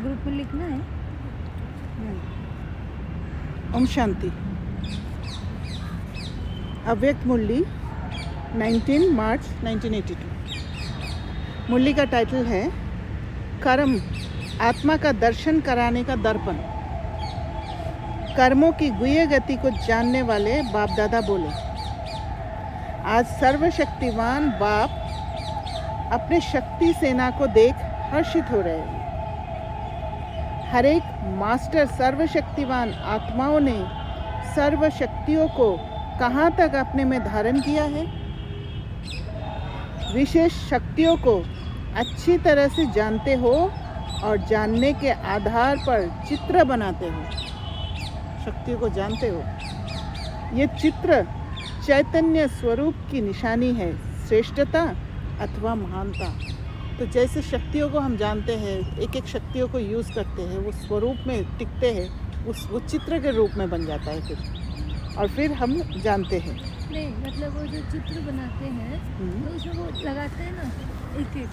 Group में लिखना है। ओम शांति। अव्यक्त मुरली 19 मार्च 1982। मुरली का टाइटल है कर्म आत्मा का दर्शन कराने का दर्पण। कर्मों की गुह्य गति को जानने वाले बाप दादा बोले, आज सर्वशक्तिवान बाप अपने शक्ति सेना को देख हर्षित हो रहे हैं। हर एक मास्टर सर्वशक्तिवान आत्माओं ने सर्व शक्तियों को कहाँ तक अपने में धारण किया है। विशेष शक्तियों को अच्छी तरह से जानते हो और जानने के आधार पर चित्र बनाते हो। शक्तियों को जानते हो, ये चित्र चैतन्य स्वरूप की निशानी है, श्रेष्ठता अथवा महानता। तो जैसे शक्तियों को हम जानते हैं, एक एक शक्तियों को यूज़ करते हैं, वो स्वरूप में टिकते हैं, वो चित्र के रूप में बन जाता है फिर, और फिर हम जानते हैं। नहीं मतलब वो जो चित्र बनाते हैं तो उसमें वो लगाते हैं ना एक एक,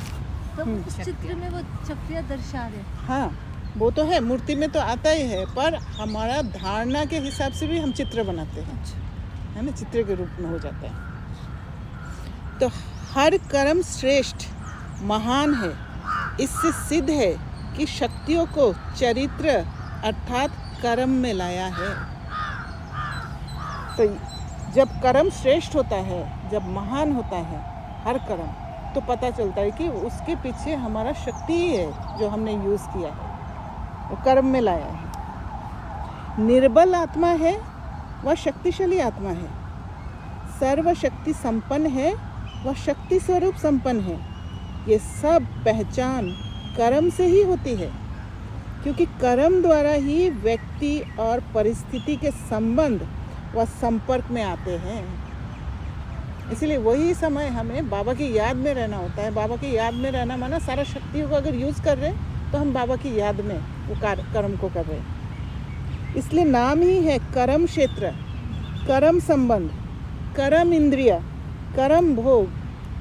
तो उस चित्र में वो शक्तियाँ दर्शा रहे। हाँ, वो तो है, मूर्ति में तो आता ही है, पर हमारा धारणा के हिसाब से भी हम चित्र बनाते हैं, है ना, चित्र के रूप में हो जाता है। तो हर कर्म श्रेष्ठ महान है। इससे सिद्ध है कि शक्तियों को चरित्र अर्थात कर्म में लाया है। तो जब कर्म श्रेष्ठ होता है, जब महान होता है हर कर्म, तो पता चलता है कि उसके पीछे हमारा शक्ति ही है जो हमने यूज़ किया है, वो कर्म में लाया है। निर्बल आत्मा है वह शक्तिशाली आत्मा है, सर्वशक्ति संपन्न है वह शक्ति स्वरूप संपन्न है। ये सब पहचान कर्म से ही होती है, क्योंकि कर्म द्वारा ही व्यक्ति और परिस्थिति के संबंध व संपर्क में आते हैं। इसलिए वही समय हमें बाबा की याद में रहना होता है। बाबा की याद में रहना माना सारा शक्तियों को अगर यूज़ कर रहे हैं तो हम बाबा की याद में वो कर्म को कर रहे हैं। इसलिए नाम ही है कर्म क्षेत्र, कर्म संबंध, कर्म इंद्रिय, कर्म भोग,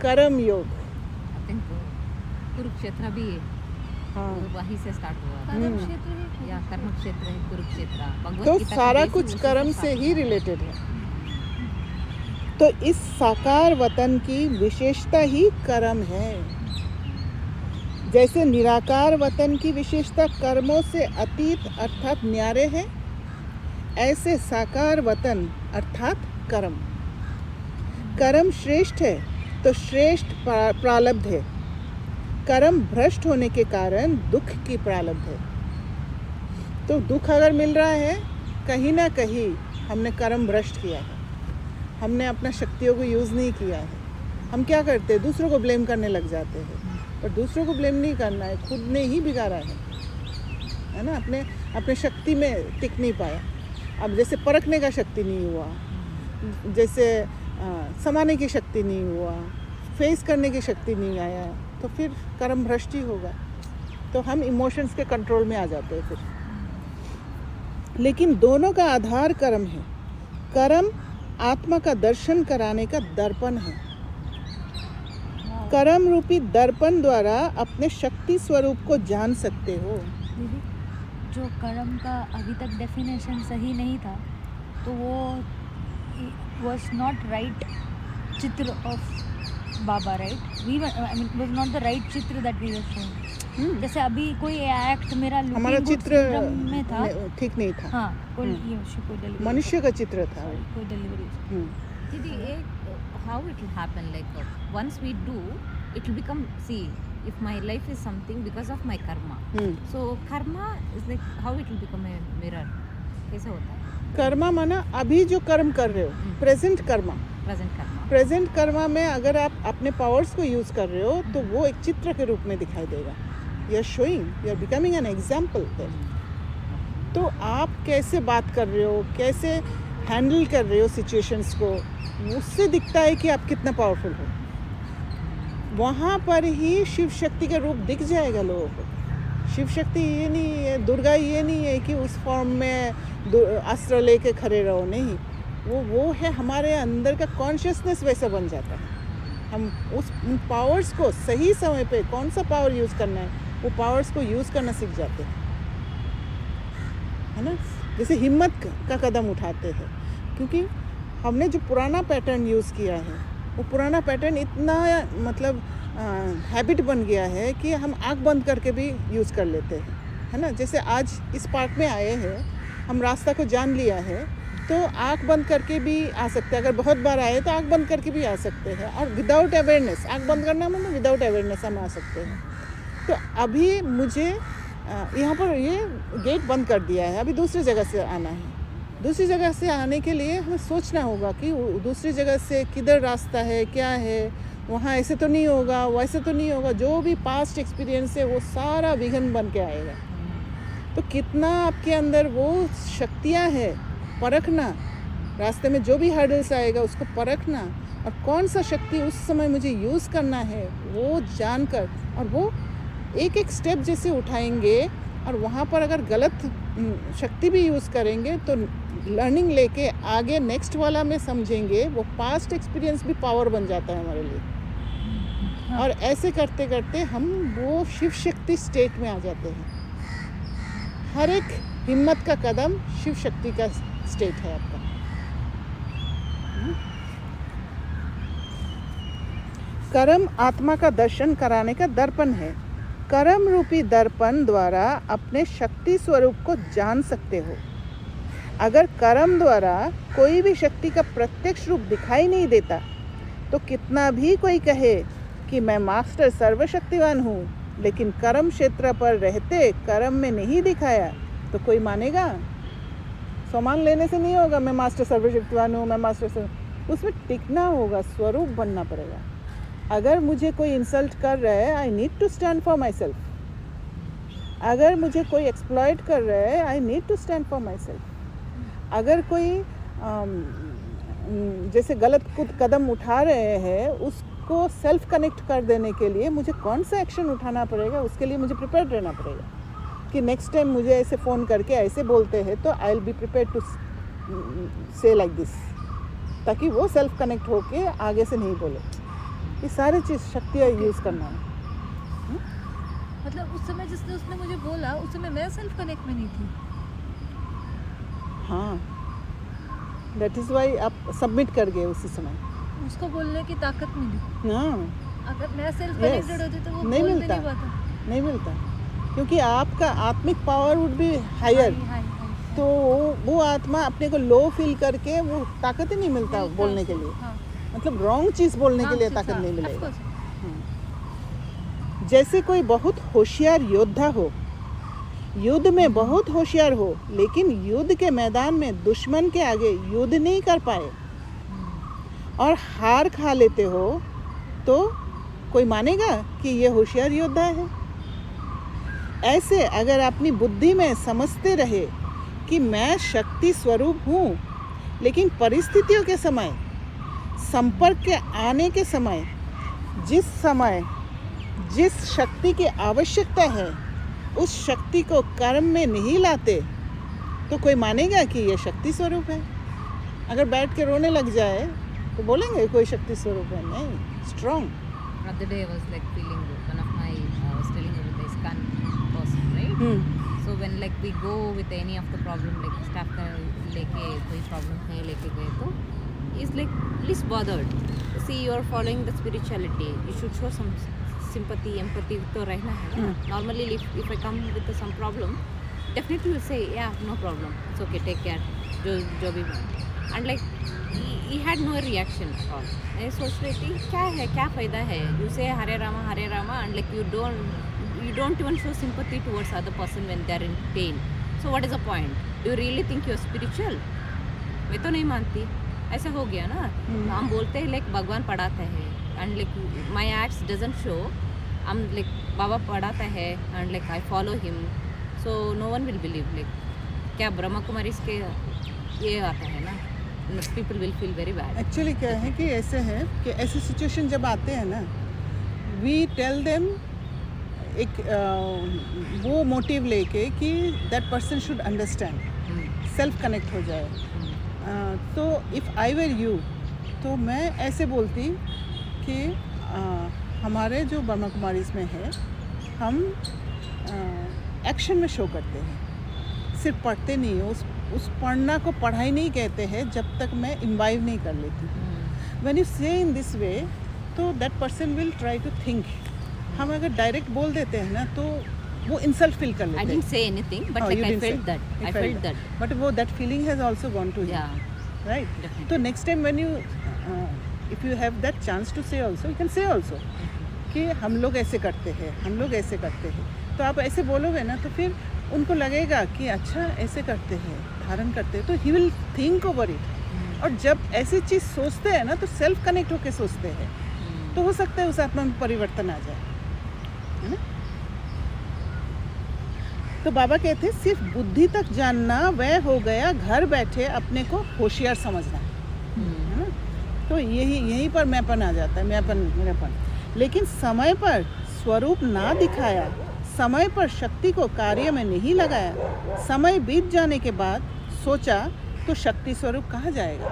कर्म योग। कुरुक्षेत्र भी है, हाँ, वहीं से स्टार्ट हुआ कर्म क्षेत्र है या कर्म क्षेत्र है कुरुक्षेत्र। भगवत तो गीता सारा की कुछ बेसिस कर्म उसी से start ही हुआ। रिलेटेड है। तो इस साकार वतन की विशेषता ही कर्म है। जैसे निराकार वतन की विशेषता कर्मों से अतीत अर्थात न्यारे है, ऐसे साकार वतन अर्थात कर्म। कर्म श्रेष्ठ है तो श्रेष्ठ प्रारब्ध है। कर्म भ्रष्ट होने के कारण दुख की प्रारब्ध है। तो दुख अगर मिल रहा है, कहीं ना कहीं हमने कर्म भ्रष्ट किया है, हमने अपना शक्तियों को यूज़ नहीं किया है। हम क्या करते हैं, दूसरों को ब्लेम करने लग जाते हैं, पर दूसरों को ब्लेम नहीं करना है, खुद ने ही बिगाड़ा है ना। अपने शक्ति में टिक नहीं पाया। अब जैसे परखने का शक्ति नहीं हुआ, जैसे समाने की शक्ति नहीं हुआ, फेस करने की शक्ति नहीं आया, तो फिर कर्म भ्रष्ट ही होगा। तो हम इमोशंस के कंट्रोल में आ जाते हैं फिर। लेकिन दोनों का आधार कर्म है। कर्म आत्मा का दर्शन कराने का दर्पण है। कर्म रूपी दर्पण द्वारा अपने शक्ति स्वरूप को जान सकते हो। दीदी, जो कर्म का अभी तक डेफिनेशन सही नहीं था, तो वो was not right चित्र of Baba, right? We I mean was not the right चित्र that we were showing। जैसे अभी कोई एक्ट मेरा हमारा looking good चित्र syndrome में था, ठीक नहीं था। हाँ, कोई डिलीवरी, मनुष्य का चित्र था वो। कोई delivery. Didi, how it will happen? Like once we do, it will become. See, if my life is something because of my karma. So karma is like how it will become a mirror. कैसे होता है? कर्मा माना अभी जो कर्म कर रहे हो, present Karma. Present karma. Present Karma में अगर आप अपने पावर्स को यूज़ कर रहे हो तो वो एक चित्र के रूप में दिखाई देगा। You are showing, you are becoming an example. तो आप कैसे बात कर रहे हो, कैसे हैंडल कर रहे हो सिचुएशंस को, उससे दिखता है कि आप कितना पावरफुल हो। वहाँ पर ही शिव शक्ति का रूप दिख जाएगा लोगों को। शिव शक्ति ये नहीं है, दुर्गा ये नहीं है कि उस फॉर्म में अस्त्र लेके खड़े रहो, नहीं। वो है हमारे अंदर का कॉन्शियसनेस वैसा बन जाता है। हम उस पावर्स को सही समय पे कौन सा पावर यूज़ करना है वो पावर्स को यूज़ करना सीख जाते हैं, है ना। जैसे हिम्मत का कदम उठाते हैं, क्योंकि हमने जो पुराना पैटर्न यूज़ किया है वो पुराना पैटर्न इतना मतलब हैबिट बन गया है कि हम आँख बंद करके भी यूज़ कर लेते हैं, है ना। जैसे आज इस पार्क में आए हैं, हम रास्ता को जान लिया है तो आँख बंद करके भी आ सकते हैं। अगर बहुत बार आए तो आँख बंद करके भी आ सकते हैं, और विदाउट अवेयरनेस, आँख बंद करना मतलब विदाउट अवेयरनेस हम आ सकते हैं। तो अभी मुझे यहाँ पर ये गेट बंद कर दिया है, अभी दूसरी जगह से आना है। दूसरी जगह से आने के लिए हमें सोचना होगा कि दूसरी जगह से किधर रास्ता है, क्या है, वहाँ ऐसे तो नहीं होगा, वैसे तो नहीं होगा। जो भी पास्ट एक्सपीरियंस है वो सारा विघन बन के आएगा। तो कितना आपके अंदर वो शक्तियाँ है, परखना, रास्ते में जो भी हर्डल्स आएगा उसको परखना, और कौन सा शक्ति उस समय मुझे यूज़ करना है वो जानकर, और वो एक एक स्टेप जैसे उठाएंगे, और वहाँ पर अगर गलत शक्ति भी यूज़ करेंगे तो लर्निंग लेके आगे नेक्स्ट वाला में समझेंगे, वो पास्ट एक्सपीरियंस भी पावर बन जाता है हमारे लिए। और ऐसे करते करते हम वो शिव शक्ति स्टेट में आ जाते हैं। हर एक हिम्मत का कदम शिव शक्ति का स्टेट है आपका। कर्म आत्मा का दर्शन कराने का दर्पण है। कर्म रूपी दर्पण द्वारा अपने शक्ति स्वरूप को जान सकते हो। अगर कर्म द्वारा कोई भी शक्ति का प्रत्यक्ष रूप दिखाई नहीं देता तो कितना भी कोई कहे कि मैं मास्टर सर्वशक्तिवान हूँ, लेकिन कर्म क्षेत्र पर रहते कर्म में नहीं दिखाया तो कोई मानेगा? सामान लेने से नहीं होगा मैं मास्टर सर्वशक्तिवान हूँ, मैं मास्टर उसमें टिकना होगा, स्वरूप बनना पड़ेगा। अगर मुझे कोई इंसल्ट कर रहा है, I need to stand for myself. अगर मुझे कोई एक्सप्लॉइट कर रहा है, I need to stand for myself. अगर कोई जैसे गलत कदम उठा रहे हैं, उसको सेल्फ कनेक्ट कर देने के लिए मुझे कौन सा एक्शन उठाना पड़ेगा, उसके लिए मुझे प्रिपेयर रहना पड़ेगा कि नेक्स्ट टाइम मुझे ऐसे फ़ोन करके ऐसे बोलते हैं तो I will be prepare to say like this, ताकि वो सेल्फ कनेक्ट होके आगे से नहीं बोले। ये सारी चीज़ शक्तियाँ यूज़ करना है। मतलब उस समय जिसने उसने मुझे बोला, उस समय मैं सेल्फ कनेक्ट में नहीं थी। हाँ, दैट इज़ वाई आप सबमिट कर गए उसी समय। उसको बोलने की ताकत मिली। हाँ, अगर मैं सेल्फ कनेक्टेड होती तो वो नहीं बोल भी मिलता, नहीं पाता। नहीं मिलता, क्योंकि आपका आत्मिक पावर वुड बी हायर। तो वो आत्मा अपने को लो फील करके वो ताकत ही नहीं मिलता बोलने के लिए। हाँ, मतलब रॉन्ग चीज़ बोलने के लिए ताकत नहीं मिलेगा। जैसे कोई बहुत होशियार योद्धा हो, युद्ध में बहुत होशियार हो, लेकिन युद्ध के मैदान में दुश्मन के आगे युद्ध नहीं कर पाए और हार खा लेते हो, तो कोई मानेगा कि ये होशियार योद्धा है? ऐसे अगर अपनी बुद्धि में समझते रहे कि मैं शक्ति स्वरूप हूँ, लेकिन परिस्थितियों के समय, संपर्क के आने के समय जिस शक्ति की आवश्यकता है उस शक्ति को कर्म में नहीं लाते, तो कोई मानेगा कि ये शक्ति स्वरूप है? अगर बैठ के रोने लग जाए तो बोलेंगे कोई शक्ति स्वरूप है? नहीं, strong. Other day I was like feeling one of my I was telling you with the ISKCON person, right? So when like we go with any of the problem, like staff का लेके कोई problem है लेके गए तो is like least bothered. See, you are following the spirituality. You should show some sympathy, empathy तो रहना है ना. Normally if I come with some problem, definitely will say yeah, no problem, it's okay, take care, जो भी. And like he had no reaction at all. मैं सोच रही थी क्या है, क्या फ़ायदा है? You say Hare Rama and like you don't even show sympathy towards other person when they are in pain. So what is the point? Do you really think you are spiritual? मैं तो नहीं मानती. ऐसा हो गया ना. हम बोलते हैं like भगवान पढ़ाते हैं and like my acts doesn't show. I'm like बाबा पढ़ाता है and like I follow him. So no one will believe. Like क्या ब्रह्मा कुमारी इसके ये आता है ना. People will feel very bad. Actually क्या है कि ऐसे है कि ऐसे सिचुएशन जब आते हैं ना, वी टेल देम एक वो मोटिव लेके कि that person should understand, self connect हो जाए. तो इफ़ आई वेर यू, तो मैं ऐसे बोलती कि हमारे जो ब्रह्मा कुमारीज़ में है, हम एक्शन में शो करते हैं, सिर्फ पढ़ते नहीं हो। उस पढ़ना को पढ़ाई नहीं कहते हैं जब तक मैं इम्बाइव नहीं कर लेती। व्हेन यू से इन दिस वे तो that person will try to think. हम अगर डायरेक्ट बोल देते हैं ना तो वो इंसल्ट फील कर लेते I हैं। didn't say anything, but Oh, like you I didn't felt say. that. You I felt that. But वो that feeling has also gone to him, Yeah, right? definitely. तो next time when you if you have that chance to say also, you can say also कि हम लोग ऐसे करते हैं, हम लोग ऐसे करते हैं। तो आप ऐसे बोलोगे ना तो फिर उनको लगेगा कि अच्छा ऐसे करते हैं, धारण करते हैं, तो he will think over it. और जब ऐसी चीज़ सोचते हैं ना तो सेल्फ कनेक्ट होके सोचते हैं, तो हो सकता है उस आत्मा में परिवर्तन आ जाए, है ना। तो बाबा कहते हैं सिर्फ बुद्धि तक जानना वह हो गया घर बैठे अपने को होशियार समझना, है ना। तो यहीं पर मैंपन आ जाता है, मेरापन। लेकिन समय पर स्वरूप ना दिखाया, समय पर शक्ति को कार्य में नहीं लगाया, समय बीत जाने के बाद सोचा तो शक्ति स्वरूप कहाँ जाएगा।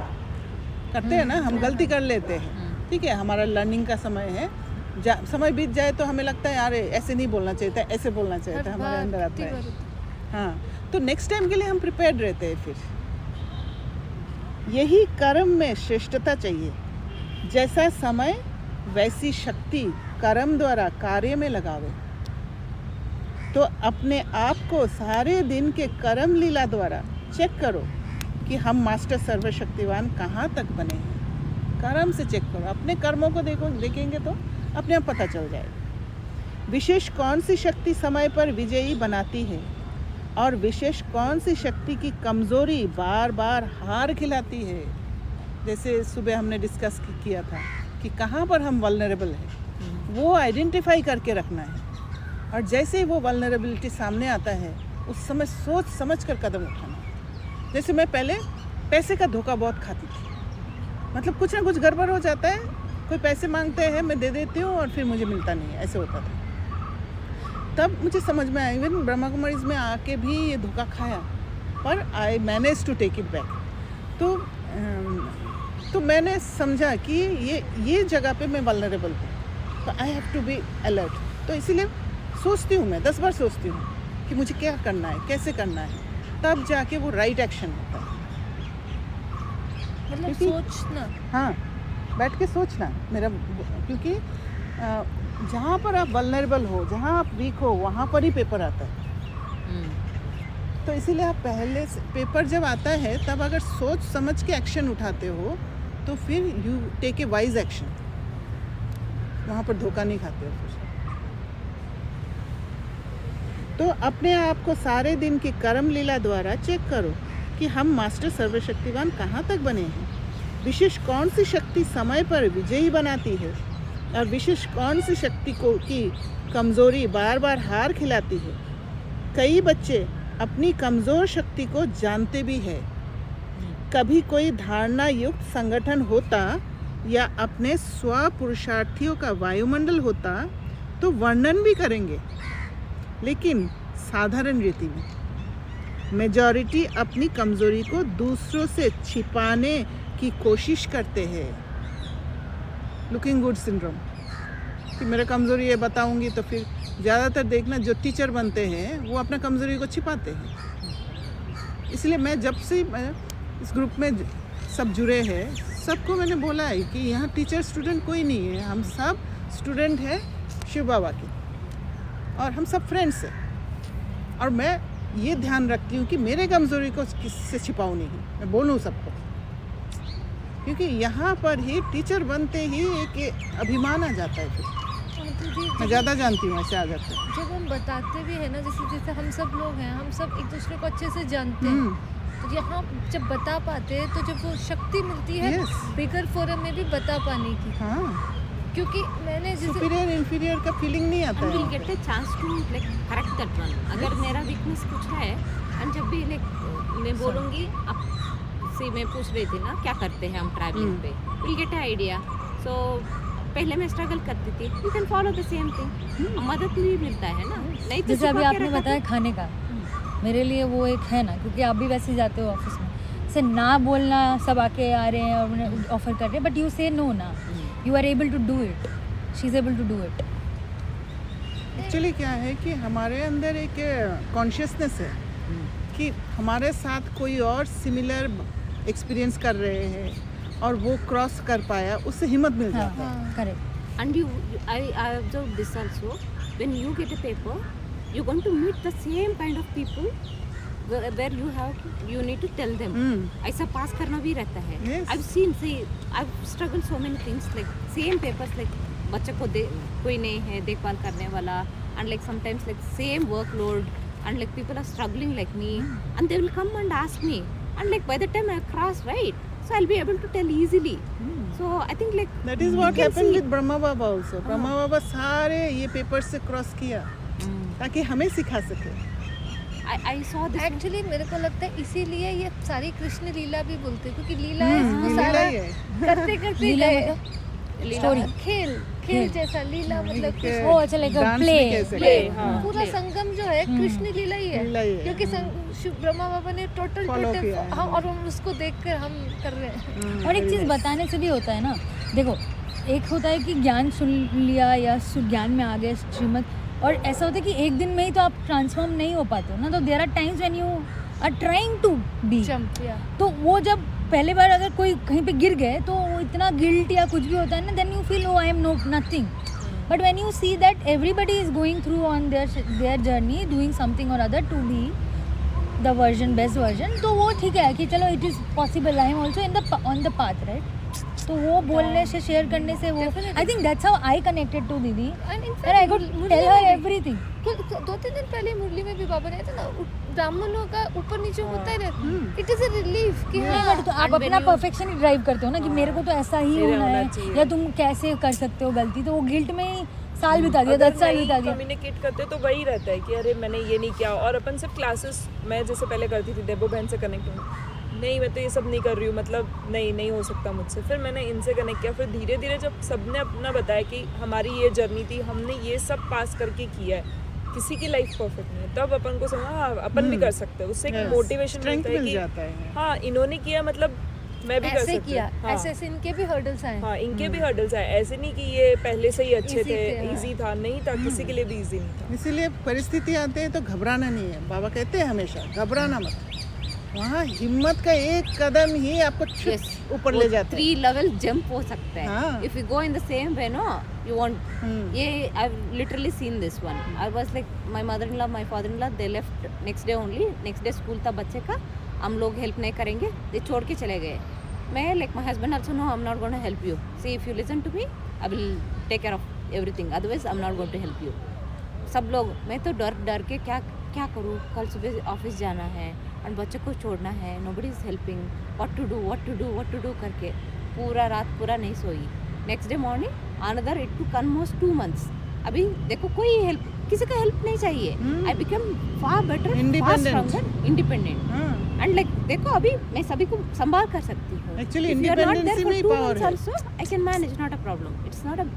करते हैं ना, हम गलती कर लेते हैं, ठीक है, हमारा लर्निंग का समय है, समय बीत जाए तो हमें लगता है यार ऐसे नहीं बोलना चाहिए था, ऐसे बोलना चाहिए था, हमारे अंदर आता है। हाँ, तो नेक्स्ट टाइम के लिए हम प्रिपेयर्ड रहते हैं। फिर यही कर्म में श्रेष्ठता चाहिए, जैसा समय वैसी शक्ति कर्म द्वारा कार्य में लगावे। तो अपने आप को सारे दिन के कर्म लीला द्वारा चेक करो कि हम मास्टर सर्वशक्तिवान कहाँ तक बने हैं। कर्म से चेक करो, अपने कर्मों को देखेंगे तो अपने आप पता चल जाएगा। विशेष कौन सी शक्ति समय पर विजयी बनाती है और विशेष कौन सी शक्ति की कमज़ोरी बार बार हार खिलाती है। जैसे सुबह हमने डिस्कस किया था कि कहाँ पर हम वल्नरेबल हैं, वो आइडेंटिफाई करके रखना है। और जैसे ही वो वल्नरेबिलिटी सामने आता है उस समय सोच समझ कर कदम उठाना। जैसे मैं पहले पैसे का धोखा बहुत खाती थी, मतलब कुछ ना कुछ गड़बड़ हो जाता है, कोई पैसे मांगते हैं, मैं दे देती हूँ और फिर मुझे मिलता नहीं है, ऐसे होता था। तब मुझे समझ में आया, इवन ब्रह्मा कुमारीज में आके भी ये धोखा खाया, पर I manage to take it back. तो मैंने समझा कि ये जगह पे मैं वल्नरेबल हूँ, तो I have to be alert. तो इसीलिए सोचती हूँ, मैं 10 बार सोचती हूँ कि मुझे क्या करना है, कैसे करना है, तब जाके वो राइट एक्शन होता है। मतलब सोचना, हाँ, बैठ के सोचना मेरा, क्योंकि जहाँ पर आप वल्नरेबल हो, जहाँ आप वीक हो, वहाँ पर ही पेपर आता है। तो इसीलिए आप पहले से पेपर जब आता है तब अगर सोच समझ के एक्शन उठाते हो तो फिर you take a wise action, वहाँ पर धोखा नहीं खाते हो फिर। तो अपने आप को सारे दिन की कर्म लीला द्वारा चेक करो कि हम मास्टर सर्वशक्तिवान कहाँ तक बने हैं। विशेष कौन सी शक्ति समय पर विजयी बनाती है और विशेष कौन सी शक्ति की कमज़ोरी बार बार हार खिलाती है। कई बच्चे अपनी कमज़ोर शक्ति को जानते भी हैं। कभी कोई धारणा युक्त संगठन होता या अपने स्व पुरुषार्थियों का वायुमंडल होता तो वर्णन भी करेंगे, लेकिन साधारण रीति में मेजॉरिटी अपनी कमज़ोरी को दूसरों से छिपाने की कोशिश करते हैं। लुकिंग गुड सिंड्रोम, कि मेरा कमज़ोरी ये बताऊंगी तो फिर ज़्यादातर देखना जो टीचर बनते हैं वो अपना कमज़ोरी को छिपाते हैं। इसलिए मैं जब से इस ग्रुप में सब जुड़े हैं, सबको मैंने बोला है कि यहाँ टीचर स्टूडेंट कोई नहीं है, हम सब स्टूडेंट हैं शिव बाबा के, और हम सब फ्रेंड्स हैं। और मैं ये ध्यान रखती हूँ कि मेरे कमज़ोरी को किससे छिपाऊँ नहीं, मैं बोलूँ सबको, क्योंकि यहाँ पर ही टीचर बनते ही एक अभिमान आ जाता है। फिर मैं ज़्यादा जानती हूँ, ऐसे आ जाता है। जब हम बताते भी हैं ना, जैसे हम सब लोग हैं, हम सब एक दूसरे को अच्छे से जानते हैं, तो यहाँ जब बता पाते हैं तो जब वो शक्ति मिलती है बिगर फोरम में भी बता पाने की। हाँ, क्योंकि मैंने जैसे सुपीरियर इंफीरियर का फीलिंग नहीं आता and we'll है। get a chance to like correct that one. अगर मेरा वीकनेस कुछ है and जब भी like मैं बोलूँगी, अब से मैं पूछ रही थी ना क्या करते हैं हम ट्रैवलिंग पे, we'll get an idea. So पहले मैं स्ट्रगल करती थी, you can follow the same thing. मदद भी मिलता है ना, नहीं तो जैसे अभी छुपा के आपने रखा बताया तो- खाने का, मेरे लिए वो एक है ना, क्योंकि आप भी वैसे ही जाते हो ऑफिस में, से ना बोलना, सब आके आ रहे हैं और उन्हें ऑफर कर रहे हैं, बट यू से नो ना, you are able to do it, she is able to do it. Actually क्या है कि हमारे अंदर एक कॉन्शियसनेस है कि हमारे साथ कोई और सिमिलर एक्सपीरियंस कर रहे हैं और वो क्रॉस कर पाया, उससे हिम्मत मिल जाता है। Correct. And I observed this also. When you get a paper, you're going to meet the same kind of people where you need to tell them. ऐसा पास करना भी रहता है. Yes. I've struggled so many things like same papers like बच्चे को कोई नहीं है देखभाल करने वाला, and like sometimes like same workload and like people are struggling like me and they will come and ask me and like by the time I cross right, so I'll be able to tell easily. So I think like That is what happened with Brahma Baba also. Brahma Baba सारे ये paper से cross किया ताकि हमें सिखा सके. I saw this. Actually मेरे को लगता है इसीलिए ये सारी कृष्ण लीला भी बोलते हैं, क्योंकि लीला है इसको लीला सारा ही है. करते करते लीला गए. मतलब स्टोरी खेल जैसा लीला मतलब कि ओ अच्छा लाइक डांस भी प्ले. कह सकते प्ले हैं. हाँ. पूरा संगम जो है कृष्ण लीला ही लीला ही है, है. क्योंकि ब्रह्मा बाबा ने टोटल Follow किया है. हम और हम उसको देखकर हम कर रहे हैं. और एक चीज़ बताने से भी होता है ना. देखो, एक होता है कि ज्ञान सुन लिया या ज्ञान में आ गए श्रीमद, और ऐसा होता है कि एक दिन में ही तो आप ट्रांसफॉर्म नहीं हो पाते हो ना. तो there are times when you are trying to be, चंपिया तो वो जब पहले बार अगर कोई कहीं पे गिर गए तो वो इतना गिल्ट या कुछ भी होता है ना, then you feel O I am nothing. But when you see that everybody is going through on their journey doing something और other to be the version best version, तो वो ठीक है कि चलो it is possible, I am also in the on the path, right. तो वो बोलने से शेयर करने से वो I think that's how I connected to दीदी and I could tell her everything. 2-3 दिन पहले मुरली में भी बाबा ने था ना, ब्राह्मणों का ऊपर नीचे होता ही रहता. इट इज अ रिलीफ कि हाँ, तो आप अपना परफेक्शन ही ड्राइव करते हो ना कि मेरे को तो ऐसा ही होना है, या तुम कैसे कर सकते हो गलती, तो वो गिल्ट में ही साल बिता दिया, 10 साल बिता दिया. कम्युनिकेट करते तो वही रहता है कि अरे मैंने ये नहीं किया. और अपन सिर्फ क्लासेस, मैं जैसे पहले करती थी देबो बहन से कनेक्ट हूँ, नहीं मैं तो ये सब नहीं कर रही हूँ, मतलब नहीं हो सकता मुझसे. फिर मैंने इनसे कनेक्ट किया, फिर धीरे धीरे जब सबने अपना बताया कि हमारी ये जर्नी थी, हमने ये सब पास करके किया है, किसी की लाइफ परफेक्ट नहीं है, तब अपन को समझा हाँ अपन भी कर सकते हैं. उससे एक मोटिवेशन मिलता है कि हाँ इन्होंने किया मतलब मैं भी कर ऐसे सकती किया, हूँ. ऐसे इनके भी हर्डल्स आए. हाँ इनके भी हर्डल्स आए, ऐसे नहीं कि ये पहले से ही अच्छे Easy थे, थे, हाँ. इजी था, नहीं था, किसी के लिए भी इजी नहीं था. इसीलिए परिस्थिति आते हैं तो घबराना नहीं है. बाबा कहते हैं हमेशा घबराना मत. वहाँ हिम्मत का एक कदम ही आपको Yes. ऊपर ले जाता है. 3 level jump हो सकता है. हाँ. If you go in the same way, no, you won't. ये I've literally seen this one. I was like my mother-in-law, my father-in-law, they left next day only. Next day school था बच्चे का, हम लोग हेल्प नहीं करेंगे, ये छोड़ के चले गए. मैं like my husband also, no, I'm not going to help you. See if you listen to me, I will take care of everything. Otherwise, I'm not going to help you. सब लोग, मैं तो डर के क्या करूँ, कल सुबह ऑफिस जाना है और बच्चे को छोड़ना है, nobody is helping, what to do करके पूरा रात पूरा नहीं सोई. Next day morning another, it took almost 2 months. अभी देखो कोई हेल्प, किसी का हेल्प नहीं चाहिए. I become far better, far stronger, independent. And like देखो अभी मैं सभी को संभाल कर सकती हूँ. Actually, independency में ही power है. also I can manage, not a problem. It's not a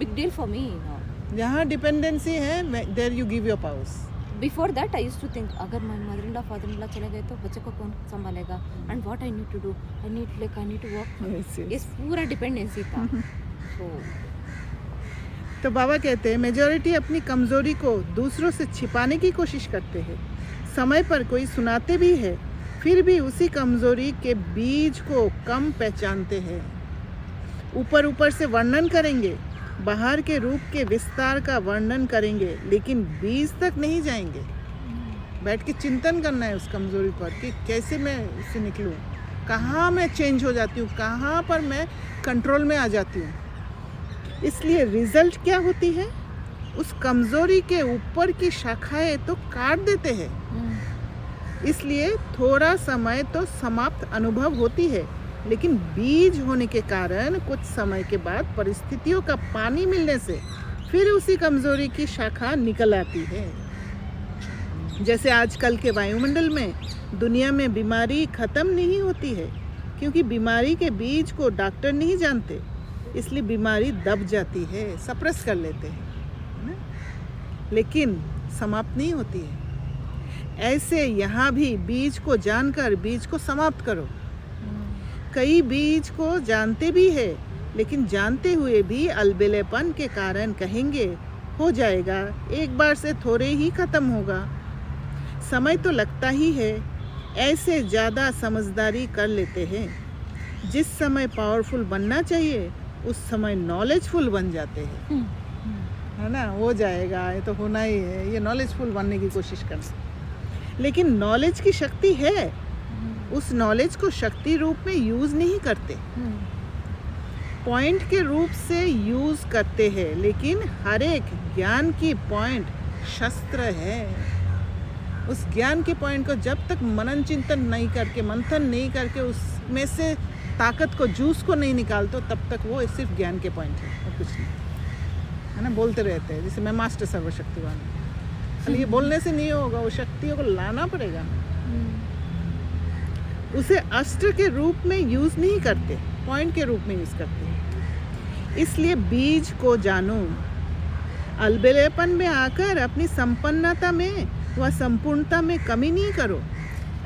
big deal for me, you know. जहाँ डिपेंडेंसी है there you give your powers. Before that, I used to think, अगर my mother-in-law, father-in-law चले गए तो बच्चे को कौन संभालेगा, and what I need to do, I need to work. ये पूरा डिपेंडेंसी था. तो बाबा कहते हैं मेजॉरिटी अपनी कमजोरी को दूसरों से छिपाने की कोशिश करते हैं. समय पर कोई सुनाते भी है, फिर भी उसी कमजोरी के बीज को कम पहचानते हैं. ऊपर से वर्णन करेंगे, बाहर के रूप के विस्तार का वर्णन करेंगे, लेकिन बीज तक नहीं जाएंगे. बैठ के चिंतन करना है उस कमजोरी पर कि कैसे मैं इससे निकलूं, कहाँ मैं चेंज हो जाती हूँ, कहाँ पर मैं कंट्रोल में आ जाती हूँ. इसलिए रिजल्ट क्या होती है, उस कमजोरी के ऊपर की शाखाएं तो काट देते हैं. इसलिए थोड़ा समय तो समाप्त अनुभव होती है, लेकिन बीज होने के कारण कुछ समय के बाद परिस्थितियों का पानी मिलने से फिर उसी कमजोरी की शाखा निकल आती है. जैसे आजकल के वायुमंडल में दुनिया में बीमारी खत्म नहीं होती है, क्योंकि बीमारी के बीज को डॉक्टर नहीं जानते, इसलिए बीमारी दब जाती है, सप्रेस कर लेते हैं, है ना? लेकिन समाप्त नहीं होती है. ऐसे यहाँ भी बीज को जानकर बीज को समाप्त करो. कई बीज को जानते भी है, लेकिन जानते हुए भी अलबेलेपन के कारण कहेंगे हो जाएगा, एक बार से थोड़े ही ख़त्म होगा। समय तो लगता ही है, ऐसे ज़्यादा समझदारी कर लेते हैं। जिस समय पावरफुल बनना चाहिए उस समय नॉलेजफुल बन जाते हैं, है ना। हो जाएगा, ये तो होना ही है, ये नॉलेजफुल बनने की कोशिश करना। लेकिन नॉलेज की शक्ति है, उस नॉलेज को शक्ति रूप में यूज़ नहीं करते, पॉइंट के रूप से यूज़ करते हैं। लेकिन हर एक ज्ञान की पॉइंट शस्त्र है। उस ज्ञान के पॉइंट को जब तक मनन चिंतन नहीं करके, मंथन नहीं करके, उसमें से ताकत को, जूस को नहीं निकालते, तब तक वो सिर्फ ज्ञान के पॉइंट है और कुछ नहीं, है ना। बोलते रहते हैं जैसे मैं मास्टर सर्वशक्तिवान हूँ, खाली ये बोलने से नहीं होगा, वो शक्तियों को लाना पड़ेगा। उसे अस्त्र के रूप में यूज़ नहीं करते, पॉइंट के रूप में यूज़ करते हैं। इसलिए बीज को जानो, अलबेलेपन में आकर अपनी संपन्नता में व संपूर्णता में कमी नहीं करो।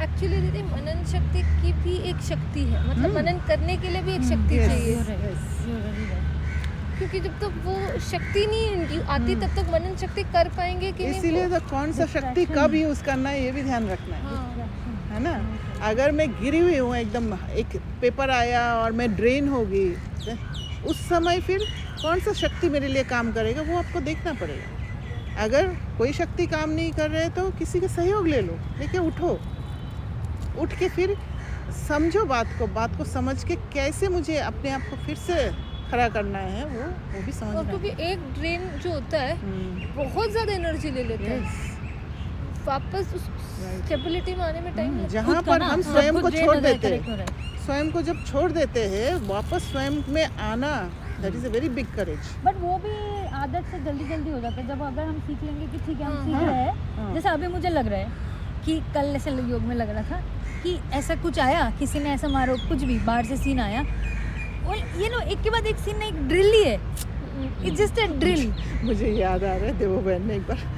एक्चुअली दीदी मनन शक्ति की भी एक शक्ति है, मतलब मनन करने के लिए भी एक शक्ति चाहिए, क्योंकि जब तक वो शक्ति नहीं आती तब तक मनन शक्ति कर पाएंगे कि नहीं। इसीलिए तो कौन सा शक्ति कब यूज़ करना है ये भी ध्यान रखना है, है ना। अगर मैं गिरी हुई हूँ एकदम, एक पेपर आया और मैं ड्रेन हो गई, उस समय फिर कौन सा शक्ति मेरे लिए काम करेगा वो आपको देखना पड़ेगा। अगर कोई शक्ति काम नहीं कर रहे तो किसी का सहयोग ले लो, लेके उठो, उठ के फिर समझो बात को समझ के कैसे मुझे अपने आप को फिर से खड़ा करना है, वो भी समझना और है। क्योंकि एक ड्रेन जो होता है बहुत ज़्यादा एनर्जी ले लेता है, वापस उस स्टेबिलिटी में आने में टाइम लगता है। जहाँ पर हम स्वयं को छोड़ देते हैं, स्वयं को जब छोड़ देते हैं, वापस स्वयं में आना, that is a very big courage. But वो भी आदत से जल्दी जल्दी हो जाता है। जब अगर हम सीख लेंगे कि ठीक है हम सीख रहे हैं, जैसे अभी मुझे लग रहा है कि कल ऐसे योग में लग रहा था कि ऐसा कुछ आया, किसी ने ऐसा मारो, कुछ भी बाहर से सीन आया, और ये नो एक के बाद एक सीन, एक ड्रिल ही है, इट्स जस्ट अ ड्रिल। मुझे याद आ रहा है देवो बहन ने एक बार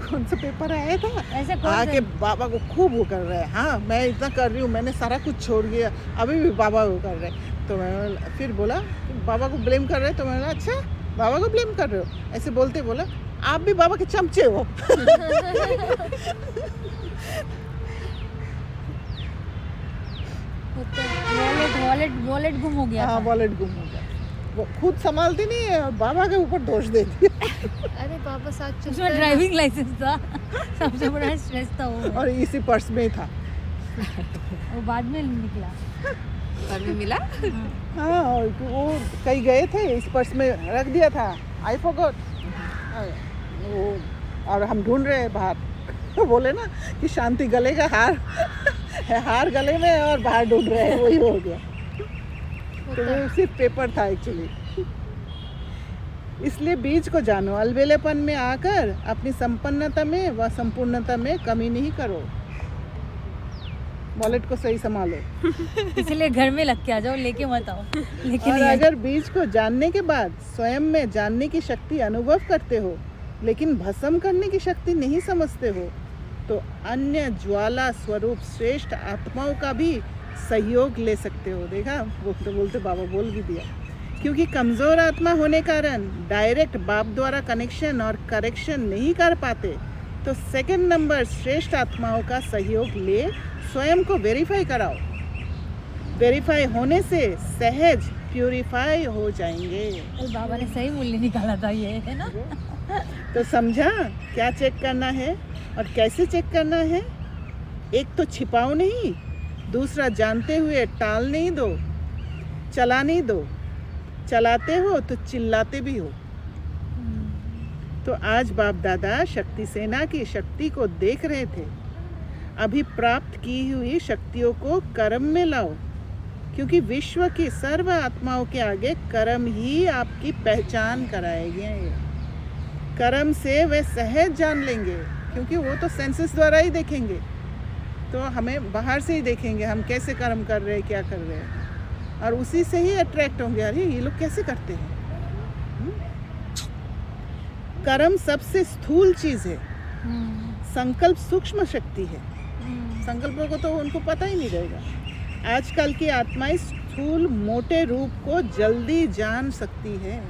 कौन सा पेपर आया था, ऐसे आके बाबा को खूब वो कर रहे हैं, हाँ मैं इतना कर रही हूँ, मैंने सारा कुछ छोड़ दिया, अभी भी बाबा वो कर रहे हैं। तो मैं फिर बोला बाबा को ब्लेम कर रहे हैं, तो मैंने बोला अच्छा बाबा को ब्लेम कर रहे हो, ऐसे बोलते बोला आप भी बाबा के चमचे हो। वॉलेट गुम हो गया। हाँ वॉलेट गुम हो गया, वो खुद संभालती नहीं है और बाबा के ऊपर दोष देती है। अरे बाबा साथ उसमें ड्राइविंग लाइसेंस था, सबसे बड़ा स्ट्रेस था वो, और इसी पर्स में ही था। वो बाद में निकला। और में मिला। हाँ और वो कहीं गए थे, इस पर्स में रख दिया था, आई फॉरगॉट। वो और हम ढूंढ रहे हैं बाहर, तो बोले ना कि शांति गले का हार गले में और बाहर ढूंढ रहे हैं, वही हो गया। तो वो सिर्फ पेपर था एक्चुअली। इसलिए बीज को जानो, अलबेलेपन में आकर अपनी संपन्नता में व संपूर्णता में कमी नहीं करो। वॉलेट को सही संभालो। इसलिए घर में लग के आ जाओ, लेके मत आओ। लेकिन और अगर बीज को जानने के बाद स्वयं में जानने की शक्ति अनुभव करते हो, लेकिन भस्म करने की शक्ति नहीं समझते हो, तो अन्य ज्वाला स्वरूप श्रेष्ठ आत्माओं का भी सहयोग ले सकते हो। देखा, बोलते बोलते बाबा बोल भी दिया। क्योंकि कमज़ोर आत्मा होने कारण डायरेक्ट बाप द्वारा कनेक्शन और करेक्शन नहीं कर पाते, तो सेकंड नंबर श्रेष्ठ आत्माओं का सहयोग ले स्वयं को वेरीफाई कराओ। वेरीफाई होने से सहज प्यूरिफाई हो जाएंगे। बाबा ने सही मूल्य निकाला था, ये है ना। तो समझा क्या चेक करना है और कैसे चेक करना है। एक तो छिपाओ नहीं, दूसरा जानते हुए टाल नहीं दो, चला नहीं दो। चलाते हो तो चिल्लाते भी हो। तो आज बाप दादा शक्ति सेना की शक्ति को देख रहे थे। अभी प्राप्त की हुई शक्तियों को कर्म में लाओ, क्योंकि विश्व की सर्व आत्माओं के आगे कर्म ही आपकी पहचान कराएंगे। कर्म से वे सहज जान लेंगे, क्योंकि वो तो सेंसेस द्वारा ही देखेंगे, तो हमें बाहर से ही देखेंगे हम कैसे कर्म कर रहे हैं, क्या कर रहे हैं, और उसी से ही अट्रैक्ट होंगे, अरे ये लोग कैसे करते हैं। कर्म सबसे स्थूल चीज़ है, संकल्प सूक्ष्म शक्ति है। संकल्पों को तो उनको पता ही नहीं रहेगा। आजकल की आत्माएं स्थूल मोटे रूप को जल्दी जान सकती है,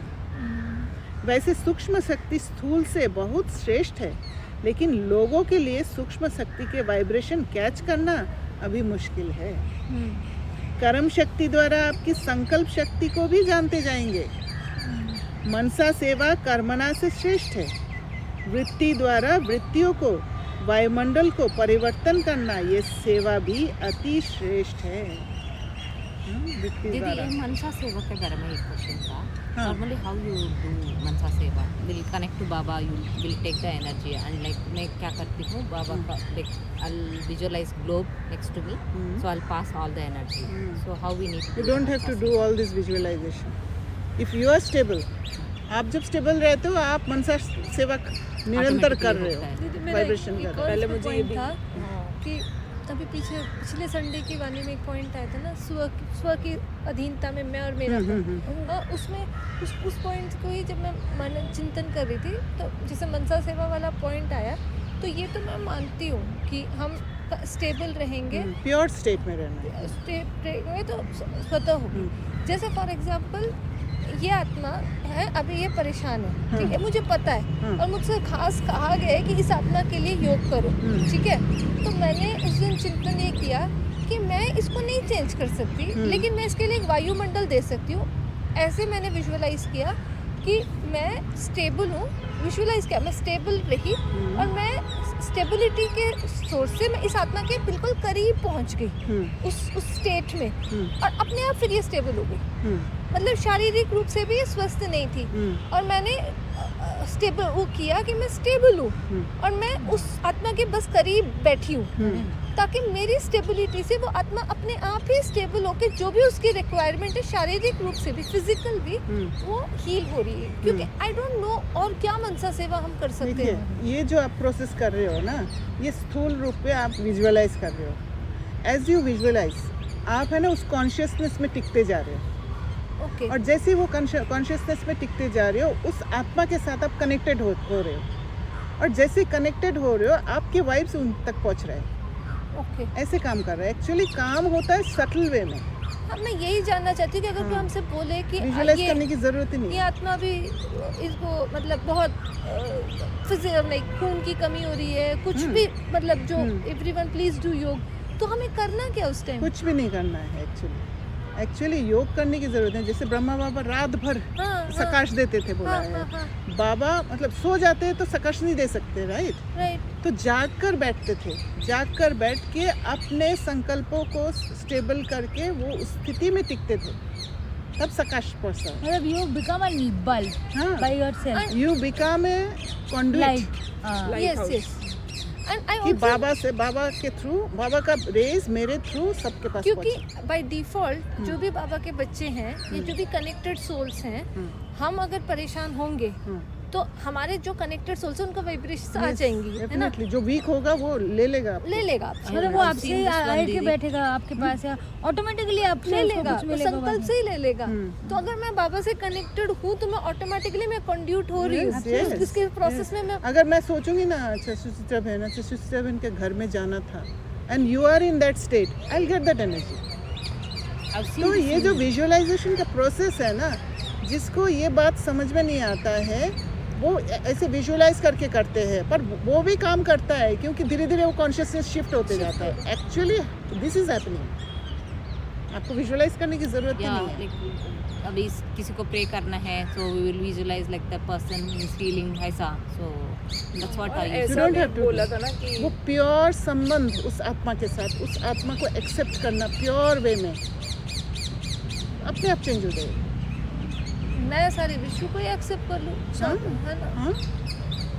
वैसे सूक्ष्म शक्ति स्थूल से बहुत श्रेष्ठ है, लेकिन लोगों के लिए सूक्ष्म शक्ति के वाइब्रेशन कैच करना अभी मुश्किल है। कर्म शक्ति द्वारा आपकी संकल्प शक्ति को भी जानते जाएंगे। मनसा सेवा कर्मणा से श्रेष्ठ है। वृत्ति द्वारा वृत्तियों को, वायुमंडल को परिवर्तन करना, ये सेवा भी अति श्रेष्ठ है। वृत्ति दीदी, द्वारा। ये मनसा सेवा के बारे में एक क्वेश्चन था। हाँ। नॉर्मली हाउ यू डू मनसा सेवा? Will connect to Baba, you will take the energy and like मैं क्या करती हूँ, बाबा का like I visualize globe next to me, so I pass all the energy. So how we need You don't have to do all this visualization. If you are stable, आप जब stable रहते हो आप मनसा सेवा निरंतर कर रहे दीदी हो, मेरा वाइब्रेशन एक कर और रहे पहले इसमें मुझे ये point भी- था कि अभी पिछले संडे की वाणी में एक पॉइंट आया था ना, स्व की अधीनता में मैं और मेरा उसमें उस पॉइंट को ही जब मैं मन चिंतन कर रही थी, तो जैसे मनसा सेवा वाला पॉइंट आया, तो ये तो मैं मानती हूँ कि हम स्टेबल रहेंगे, हो, प्योर स्टेट में रहना है। स्टेट रहेंगे तो स्वतः होगी। जैसे फॉर एग्जांपल ये आत्मा है, अभी ये परेशान है, ठीक है, मुझे पता है, और मुझसे खास कहा गया है कि इस आत्मा के लिए योग करो, ठीक है। तो मैंने उस दिन चिंतन ये किया कि मैं इसको नहीं चेंज कर सकती, लेकिन मैं इसके लिए एक वायुमंडल दे सकती हूँ। ऐसे मैंने विजुअलाइज किया कि मैं स्टेबल हूँ, विजुअलाइज किया मैं स्टेबल रही, और मैं स्टेबिलिटी के सोर्स से मैं इस आत्मा के बिल्कुल करीब पहुँच गई, उस स्टेट में, और अपने आप फिर ये स्टेबल हो गई। मतलब शारीरिक रूप से भी ये स्वस्थ नहीं थी, और मैंने स्टेबल वो किया कि मैं स्टेबल हूँ, और मैं उस आत्मा के बस करीब बैठी हूँ, ताकि मेरी स्टेबिलिटी से वो आत्मा अपने आप ही स्टेबल होकर जो भी उसकी रिक्वायरमेंट है, शारीरिक रूप से भी फिजिकल भी, वो हील हो रही है। क्योंकि आई डोंट नो और क्या मनसा सेवा हम कर सकते देखिए, हैं। ये जो आप प्रोसेस कर रहे हो ना, ये स्थूल रूप पे आप विजुअलाइज कर रहे हो। एज यू विजुअलाइज, आप है ना उस कॉन्शियसनेस में टिकते जा रहे हो, ओके, और जैसे ही वो कॉन्शियसनेस में टिकते जा रहे हो, उस आत्मा के साथ आप कनेक्टेड हो रहे हो, और जैसे कनेक्टेड हो रहे हो आपके वाइब्स उन तक पहुंच रहे हैं। ओके, ऐसे काम कर रहा है। एक्चुअली काम होता है सटल वे में, हाँ, मैं यही जानना चाहती हूँ कि अगर कोई हमसे बोले कि विजुअलाइज करने की जरूरत ही नहीं ये है। आत्मा भी इसको मतलब बहुत लाइक खून की कमी हो रही है, कुछ भी मतलब जो एवरीवन प्लीज डू योग, तो हमें करना क्या उस टाइम? कुछ भी नहीं करना है एक्चुअली योग करने की जरूरत है। जैसे ब्रह्मा बाबा रात भर सकाश देते थे, बोला है। बाबा मतलब सो जाते हैं तो सकाश नहीं दे सकते, राइट? राइट, तो जाग कर बैठते थे, जाग कर बैठ के अपने संकल्पों को स्टेबल करके वो उस स्थिति में टिकते थे, तब सकाश पहुंचता है। मतलब you become a bulb हाँ, by yourself, you become a conduit, light. Yes yes, and I कि बाबा के थ्रू, बाबा का रेज मेरे थ्रू सबके पास क्योंकि पहुंचे। बाय डिफॉल्ट जो भी बाबा के बच्चे हैं या जो भी कनेक्टेड सोल्स हैं, हम अगर परेशान होंगे तो हमारे जो कनेक्टेड सोल्स हैं उनका वाइब्रेशन आ जाएंगी, है ना, डेफिनेटली जो वीक होगा वो ले लेगा आपको। ले लेगा आपसे, मतलब वो आपसे ही आए के बैठेगा आपके पास, या ऑटोमेटिकली आपसे ले उसको लेगा, कुछ वो मिलेगा संकल्प बाद से ही ले लेगा। तो अगर मैं बाबा से कनेक्टेड हूँ तो मैं ऑटोमेटिकली मैं कंड्यूट हो रही हूँ, Yes, yes, इसके प्रोसेस में मैं अगर मैं सोचूंगी ना, अच्छा सुचित्रा बहन, अच्छा सुचित्रा बहन के घर में जाना था, and you are in that state, I will get that energy. तो ये जो विजुअलाइजेशन का प्रोसेस है ना, जिसको ये बात समझ में नहीं आता है, वो ऐसे विजुअलाइज करके करते हैं, पर वो भी काम करता है, क्योंकि धीरे धीरे वो कॉन्शियसनेस शिफ्ट होते जाता है। एक्चुअली दिस इज हैपनिंग, आपको विजुअलाइज करने की जरूरत ही नहीं है। like अभी किसी को प्रे करना है, so we will visualize like the person is feeling ऐसा, so that's what I और use. ऐसा don't भी have to बोला do. था ना कि वो प्योर संबंध उस आत्मा के साथ, उस आत्मा को एक्सेप्ट करना प्योर वे में, अपने आप चेंज हो जाएगा। मैं सारे विश्व को ही एक्सेप्ट कर लूँ, हाँ? है ना, हाँ?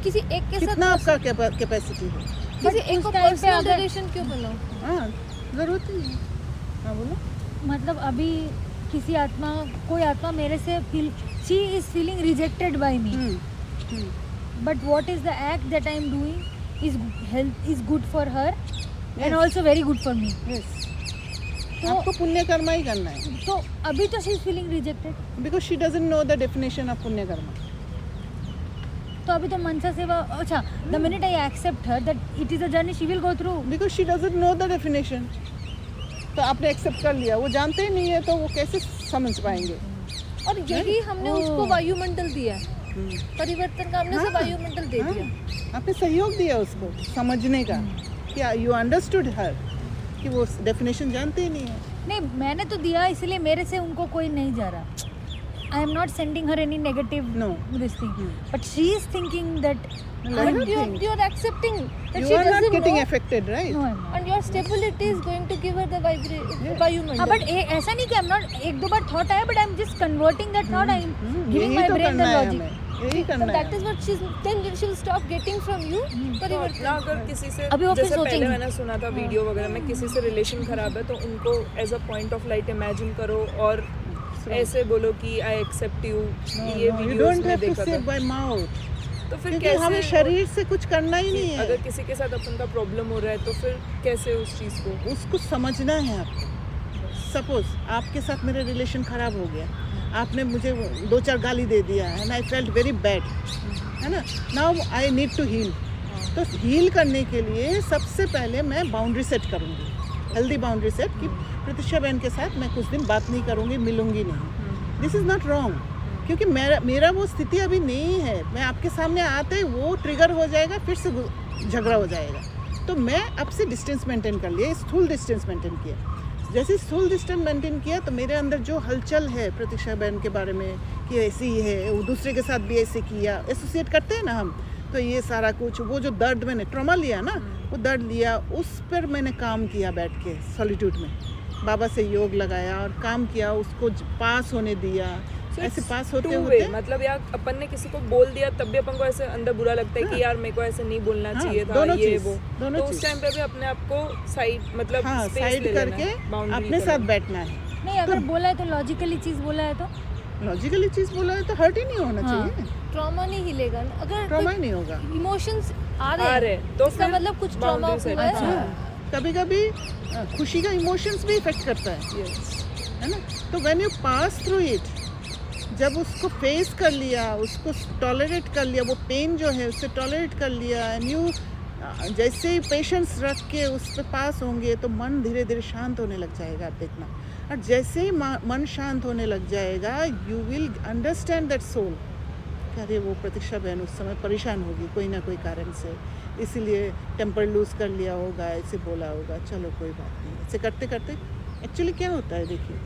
किसी एक के कितना साथ आपका कैपेसिटी है? किसी एक उस को time पे पर्सनल अगर- रिलेशन क्यों बनाऊं? हाँ, जरूरत ही नहीं। हाँ बोलो। मतलब अभी किसी आत्मा, कोई आत्मा मेरे से feel, she is feeling rejected by me, but what is the act that I am doing is help, is good for her and also very good for me. Yes, तो आपको पुण्य कर्मा ही करना है, तो अभी तो she is feeling rejected, because she doesn't know the definition of पुण्य कर्मा। तो अभी तो मनसा सेवा, अच्छा, the minute I accept her that it is a journey she will go through, because she doesn't know the definition. तो आपने accept कर लिया, वो जानते ही नहीं है, तो वो कैसे समझ पाएंगे? और यही हमने उसको ओह। वायुमंडल दिया है। परिवर्तन का हमने सब वायुमंडल दे दिया। आपने सहयोग दिया उसको समझने का कि यू अंडरस्टूड हर कि वो डेफिनेशन जानते ही नहीं है। नहीं, मैंने तो दिया, इसलिए मेरे से उनको कोई नहीं जा रहा. I am not sending her any negative No. this thing, but she is thinking that No, I don't think. You're accepting that You she are not doesn't getting know, affected, right? no, I'm not. and your stability is going to give her the Yeah. वायुमंडल. हाँ, but ऐसा नहीं कि I'm not, एक दो बार thought आया, but I'm just converting that thought. I'm giving यही my तो brain करना the है logic. हमें, यही So करना that है। is what she's then she will stop getting from you तो परिवर्तन. अपना अगर किसी से अभी वो फिर जैसे पहले सोचेंगी। मैंने सुना था वीडियो वगैरह में, किसी से रिलेशन खराब है तो उनको as a point of light imagine करो और ऐसे बोलो कि आई एक्सेप्ट यू। ये यू वीडियोस डोंट में हैव टू देखा से था। बाय माउथ, तो फिर क्योंकि कैसे हमें शरीर से कुछ करना ही नहीं है। अगर किसी के साथ अपन का प्रॉब्लम हो रहा है तो फिर कैसे उस चीज़ को उसको समझना है आपको। सपोज आपके साथ मेरा रिलेशन खराब हो गया, आपने मुझे 2-4 गाली दे दिया and I felt very bad, है ना। Now I need to heal. तो हील करने के लिए सबसे पहले मैं बाउंड्री सेट करूँगी, हेल्दी बाउंड्री सेट कि प्रतीक्षा बहन के साथ मैं कुछ दिन बात नहीं करूँगी, मिलूंगी नहीं। दिस इज़ नॉट रॉन्ग, क्योंकि मेरा वो स्थिति अभी नहीं है। मैं आपके सामने आते ही वो ट्रिगर हो जाएगा, फिर से झगड़ा हो जाएगा। तो मैं अब से डिस्टेंस मेंटेन कर लिया, स्थूल डिस्टेंस मेंटेन किया। जैसे स्थूल डिस्टेंस मेंटेन किया तो मेरे अंदर जो हलचल है प्रतीक्षा बहन के बारे में कि ऐसी ही है, वो दूसरे के साथ भी ऐसे किया, एसोसिएट करते हैं ना हम, तो ये सारा कुछ वो जो दर्द मैंने ट्रॉमा लिया ना, वो दर्द लिया, उस पर मैंने काम किया बैठ के सॉलिट्यूड में, बाबा से योग लगाया और काम किया, उसको पास होने दिया। So ऐसे it's पास होते two होते way, मतलब यार अपन ने किसी को बोल दिया तब भी अपन को ऐसे अंदर बुरा लगता है कि यार मेरे को ऐसे नहीं बोलना हाँ, चाहिए था, दोनों ये चीज़, वो। दोनों तो उस चीज़। टाइम पे भी अपने आप को साइड मतलब हाँ, space साइड ले लेना करके है, boundary अपने करना साथ बैठना है। नहीं, अगर बोला है तो लॉजिकली चीज बोला है तो लॉजिकली चीज़ बोला है तो हर्ट ही नहीं होना हाँ। चाहिए, ट्रॉमा नहीं हिलेगा ना। अगर ट्रॉमा ही नहीं होगा। इमोशंस आ आ रहे रहे हैं तो इसका फिर मतलब कुछ ट्रॉमा boundary set हुआ है। अच्छा। कभी कभी खुशी का इमोशंस भी इफेक्ट करता है, है ना। तो when you pass through it, जब उसको फेस कर लिया, उसको टॉलरेट कर लिया, वो पेन जो है उससे टॉलरेट कर लिया, एंड यू जैसे ही पेशेंस रख के उस पर पास होंगे तो मन धीरे धीरे शांत होने लग जाएगा, आप देखना। और जैसे ही मन शांत होने लग जाएगा, I will understand that soul. अरे वो प्रतीक्षा बहन उस समय परेशान होगी कोई ना कोई कारण से, इसीलिए टेम्पर लूज कर लिया होगा, ऐसे बोला होगा, चलो कोई बात नहीं। ऐसे करते करते एक्चुअली क्या होता है, देखिए,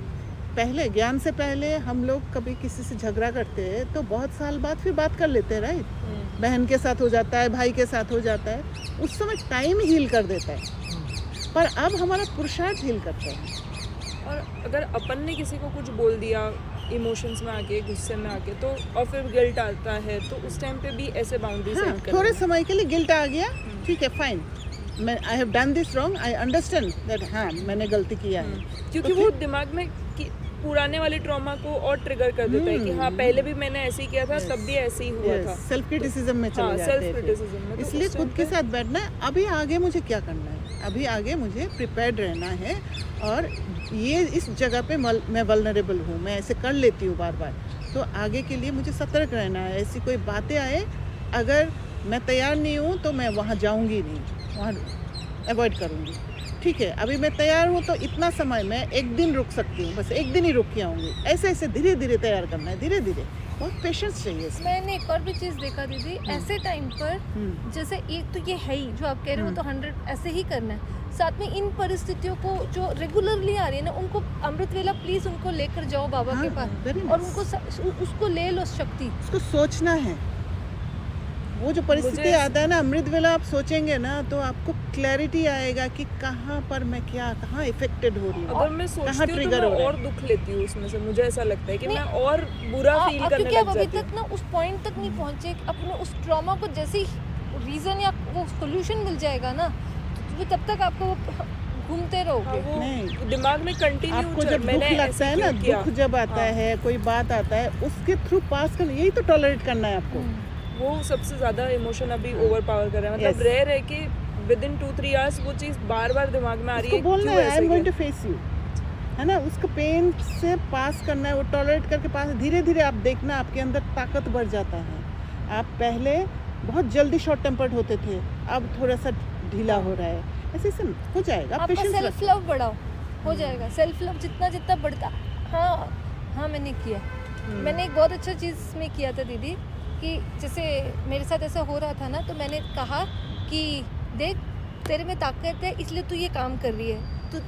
पहले ज्ञान से पहले हम लोग कभी किसी से झगड़ा करते हैं तो बहुत साल बाद फिर बात कर लेते हैं, राइट। बहन के साथ हो जाता है, भाई के साथ हो जाता है, उस समय टाइम हील कर देता है, पर अब हमारा पुरुषार्थ हील करता है। और अगर अपन ने किसी को कुछ बोल दिया इमोशंस में आके, गुस्से में आके, तो और फिर गिल्ट आता है, तो उस टाइम पे भी ऐसे बाउंड्री हाँ, सेट करना थोड़े है। समय के लिए गिल्ट आ गया, ठीक है, फाइन, मैं I have done this wrong, I understand that, हाँ मैंने गलती किया है। क्योंकि वो दिमाग में पुराने वाले ट्रॉमा को और ट्रिगर कर देता है कि हाँ पहले भी मैंने ऐसे ही किया था, तब भी ऐसे ही हुआ था। सेल्फ क्रिटिसिज्म में हाँ, चले जाते हैं self फिर। criticism में, तो इसलिए उस खुद time के पे- साथ बैठना है, अभी आगे मुझे क्या करना है, अभी आगे मुझे प्रिपेयर्ड रहना है। और ये इस जगह पे मैं वल्नरेबल हूँ, मैं ऐसे कर लेती हूँ बार बार, तो आगे के लिए मुझे सतर्क रहना है। ऐसी कोई बातें आए, अगर मैं तैयार नहीं हूँ तो मैं वहाँ जाऊँगी नहीं, वहाँ अवॉइड करूँगी। ठीक है, अभी मैं तैयार हूँ तो इतना समय मैं एक दिन रुक सकती हूँ, बस एक दिन ही रुक के आऊँगी। ऐसे ऐसे धीरे धीरे तैयार करना है, धीरे धीरे, बहुत पेशेंस चाहिए इसमें। मैंने एक और भी चीज़ देखा दीदी, ऐसे टाइम पर हम्म, जैसे एक तो ये है ही जो आप कह रहे हो, तो 100 ऐसे ही करना है। साथ में इन परिस्थितियों को जो रेगुलरली आ रही है ना, उनको अमृत वेला प्लीज उनको लेकर जाओ बाबा हाँ, के पास, very और nice। उनको उसको ले लो शक्ति। उसको सोचना है। वो जो परिस्थिति मुझे- आता है ना अमृत वेला, आप सोचेंगे ना तो आपको क्लैरिटी आएगा कि कहाँ पर मैं कहाँ इफेक्टेड हो रही हूँ। अगर मैं सोचती हूँ तो trigger मैं हो रहा है? और दुख लेती हूँ उसमें से, मुझे ऐसा लगता है कि नहीं, मैं और बुरा फील करने क्योंकि आप लग अभी जाती तक हूँ। ना उस पॉइंट तक नहीं पहुंचे कि अपने उस ट्रॉमा को जैसे ही रीजन या वो सोल्यूशन मिल जाएगा ना, तो तब तक आपको वो घूमते हाँ, रहोगे। वो नहीं। दिमाग में कंटिन्यू आपको जब दुख लगता है ना, दुख जब आता है, कोई बात आता है, उसके थ्रू पास करना, यही तो टॉलरेट करना है आपको। वो सबसे ज्यादा इमोशन अभी ओवर पावर कर रहा है, मतलब Yes. रेयर है कि विद इन 2-3 आवर्स वो चीज बार बार दिमाग में आ रही उसको है, बोलना क्यों है, आई ऐसे एम गोइंग किया? टू फेस यू, है ना। उसको पेन से पास करना है, वो टॉलरेट करके पास, धीरे धीरे आप देखना आपके अंदर ताकत बढ़ जाता है। आप पहले बहुत जल्दी शॉर्ट टेम्पर्ड होते थे, अब थोड़ा सा ढीला हो रहा है, ऐसे ऐसे हो जाएगा। आपका पेशेंस सेल्फ लव बढ़ाओ, हो जाएगा। सेल्फ लव जितना जितना बढ़ता, हाँ हाँ मैंने किया। मैंने एक बहुत अच्छा चीज़ में किया था दीदी, कि जैसे मेरे साथ ऐसा हो रहा था ना, तो मैंने कहा कि देख तेरे में ताकत है इसलिए तू ये काम कर रही है,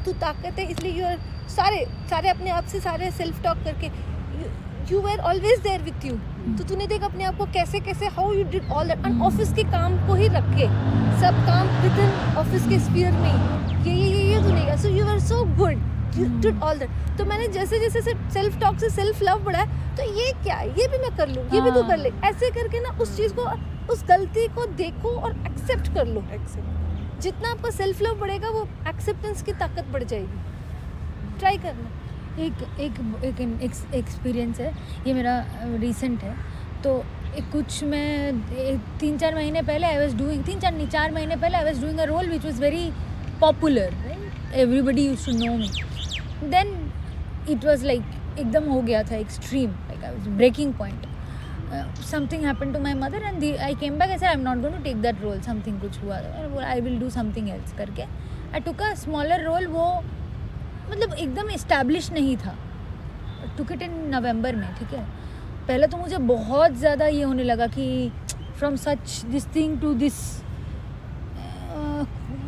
तू ताकत है इसलिए यू आर सारे अपने आप से सारे सेल्फ टॉक करके you were always there with you. तो तूने देख अपने आप को कैसे कैसे how you did all that, and office के काम को ही रख के सब काम विद इन ऑफिस के स्फीयर में ही ये तूने किया, so you are so good, you did all that. तो मैंने जैसे जैसे सेल्फ टॉक से सेल्फ लव बढ़ा है, तो ये क्या है, ये भी मैं कर लूँ, ये भी तू कर ले, ऐसे करके ना उस चीज़ को, उस गलती को देखो और एक्सेप्ट कर लो। जितना आपका सेल्फ लव बढ़ेगा वो एक्सेप्टेंस की ताकत बढ़ जाएगी। ट्राई करना। एक एक्सपीरियंस है, ये मेरा रिसेंट है। तो कुछ मैं 3-4 महीने पहले आई वाज डूइंग 4 महीने पहले I was doing a role which was very popular, everybody used to know me. Then it was like एकदम हो गया था extreme, like I was breaking point. Something happened to my mother and I came back, I am not going to take that role. Something कुछ हुआ, I will do something else करके I took a smaller role. वो मतलब एकदम establish नहीं था, took it in नवंबर में, ठीक है। पहले तो मुझे बहुत ज़्यादा ये होने लगा कि from such this thing to this,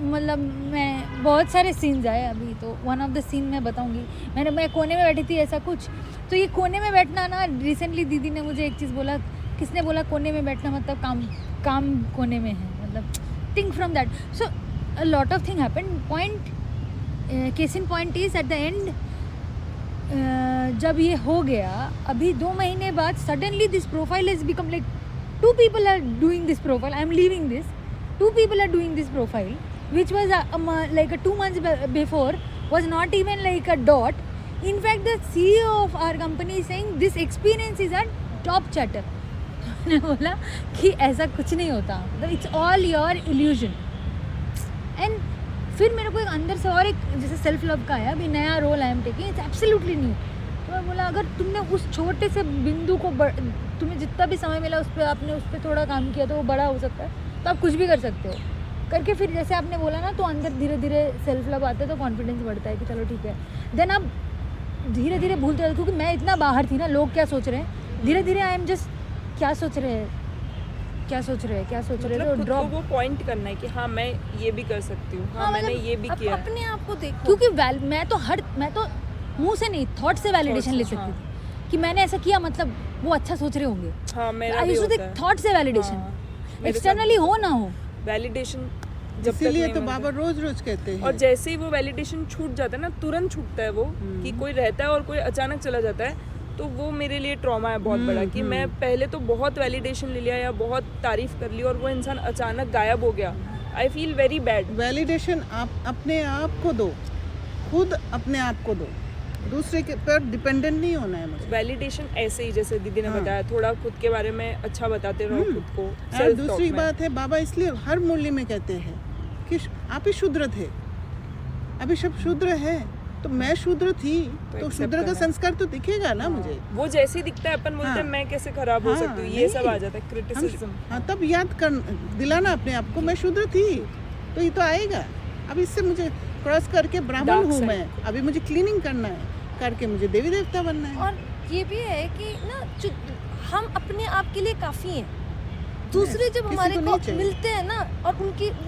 मतलब मैं बहुत सारे सीन्स आए अभी। तो वन ऑफ द सीन मैं बताऊंगी। मैं कोने में बैठी थी ऐसा कुछ, तो ये कोने में बैठना ना, रिसेंटली दीदी ने मुझे एक चीज़ बोला, किसने बोला कोने में बैठना मतलब काम कोने में है, मतलब think from that. So a lot of thing happen. Point case in point is at the end, जब ये हो गया अभी 2 महीने बाद, suddenly this profile is become like 2 people are doing this profile, I am leaving this, 2 people are doing this profile, which was like 2 months before was not even like a dot. In fact, the CEO of our company is saying this experience is a top chatter. मैंने बोला कि ऐसा कुछ नहीं होता, मतलब it's all your illusion. And फिर मेरे को एक अंदर से और एक जैसे सेल्फ लव का आया, अभी नया role I am taking, it's absolutely new. तो मैं बोला अगर तुमने उस छोटे से बिंदु को तुम्हें जितना भी समय मिला उस पर आपने उस पर थोड़ा काम किया तो वो बड़ा हो सकता है, तो आप कुछ भी कर सकते हो करके। फिर जैसे आपने बोला ना, तो अंदर धीरे धीरे सेल्फ लव आता है तो कॉन्फिडेंस बढ़ता है कि चलो ठीक है। देन आप धीरे धीरे भूलते रहते, क्योंकि मैं इतना बाहर थी ना, लोग क्या सोच रहे हैं, धीरे धीरे आई एम जस्ट क्या सोच रहे हैं मतलब खुद को वो पॉइंट करना है कि हाँ मैं ये भी कर सकती हूँ, हाँ मैंने ये भी किया। अपने आप को देखो, क्योंकि मैं तो मुंह से नहीं, थॉट से वैलिडेशन ले सकती थी कि मैंने ऐसा किया, मतलब वो अच्छा सोच रहे होंगे। हाँ मेरा भी होता है, थॉट से वैलिडेशन, एक्सटर्नली हो ना हो वैलिडेशन जब तक इसीलिए नहीं तो मिलता। बाबा रोज कहते हैं। और जैसे ही वो वैलिडेशन छूट जाता है ना, तुरंत छूटता है वो, कि कोई रहता है और कोई अचानक चला जाता है, तो वो मेरे लिए ट्रॉमा है बहुत बड़ा। कि मैं पहले तो बहुत वैलिडेशन ले लिया या बहुत तारीफ कर ली और वो इंसान अचानक गायब हो गया, I feel very bad. Validation आप अपने आप को दो, खुद अपने आप को दो, दूसरे के पर डिपेंडेंट नहीं होना है मुझे। वैलिडेशन ऐसे ही जैसे दीदी ने बताया, थोड़ा खुद के बारे में अच्छा बताते रहो खुद को। और self दूसरी talk में। बात है, बाबा इसलिए हर मुरली में कहते हैं कि आप ही शूद्र थे, अभी सब शूद्र है, तो मैं शूद्र थी, तो accept शूद्र का करना। संस्कार तो दिखेगा ना मुझे। वो जैसे ही दिखता है अपन बोलते हैं मैं कैसे खराब हो सकती हूँ, ये सब आ जाता है क्रिटिसिज्म। हाँ, तब याद कर दिलाना अपने आप को, मैं शूद्र थी, तो ये तो आएगा। अब इससे मुझे क्रॉस करके ब्राह्मण Dark हूँ side। मैं, अभी मुझे क्लीनिंग करना है, करके मुझे देवी देवता बनना है। और ये भी है कि ना हम अपने आप के लिए काफ़ी हैं। दूसरे जब किसी हमारे को को नहीं चाहिए। मिलते हैं ना, और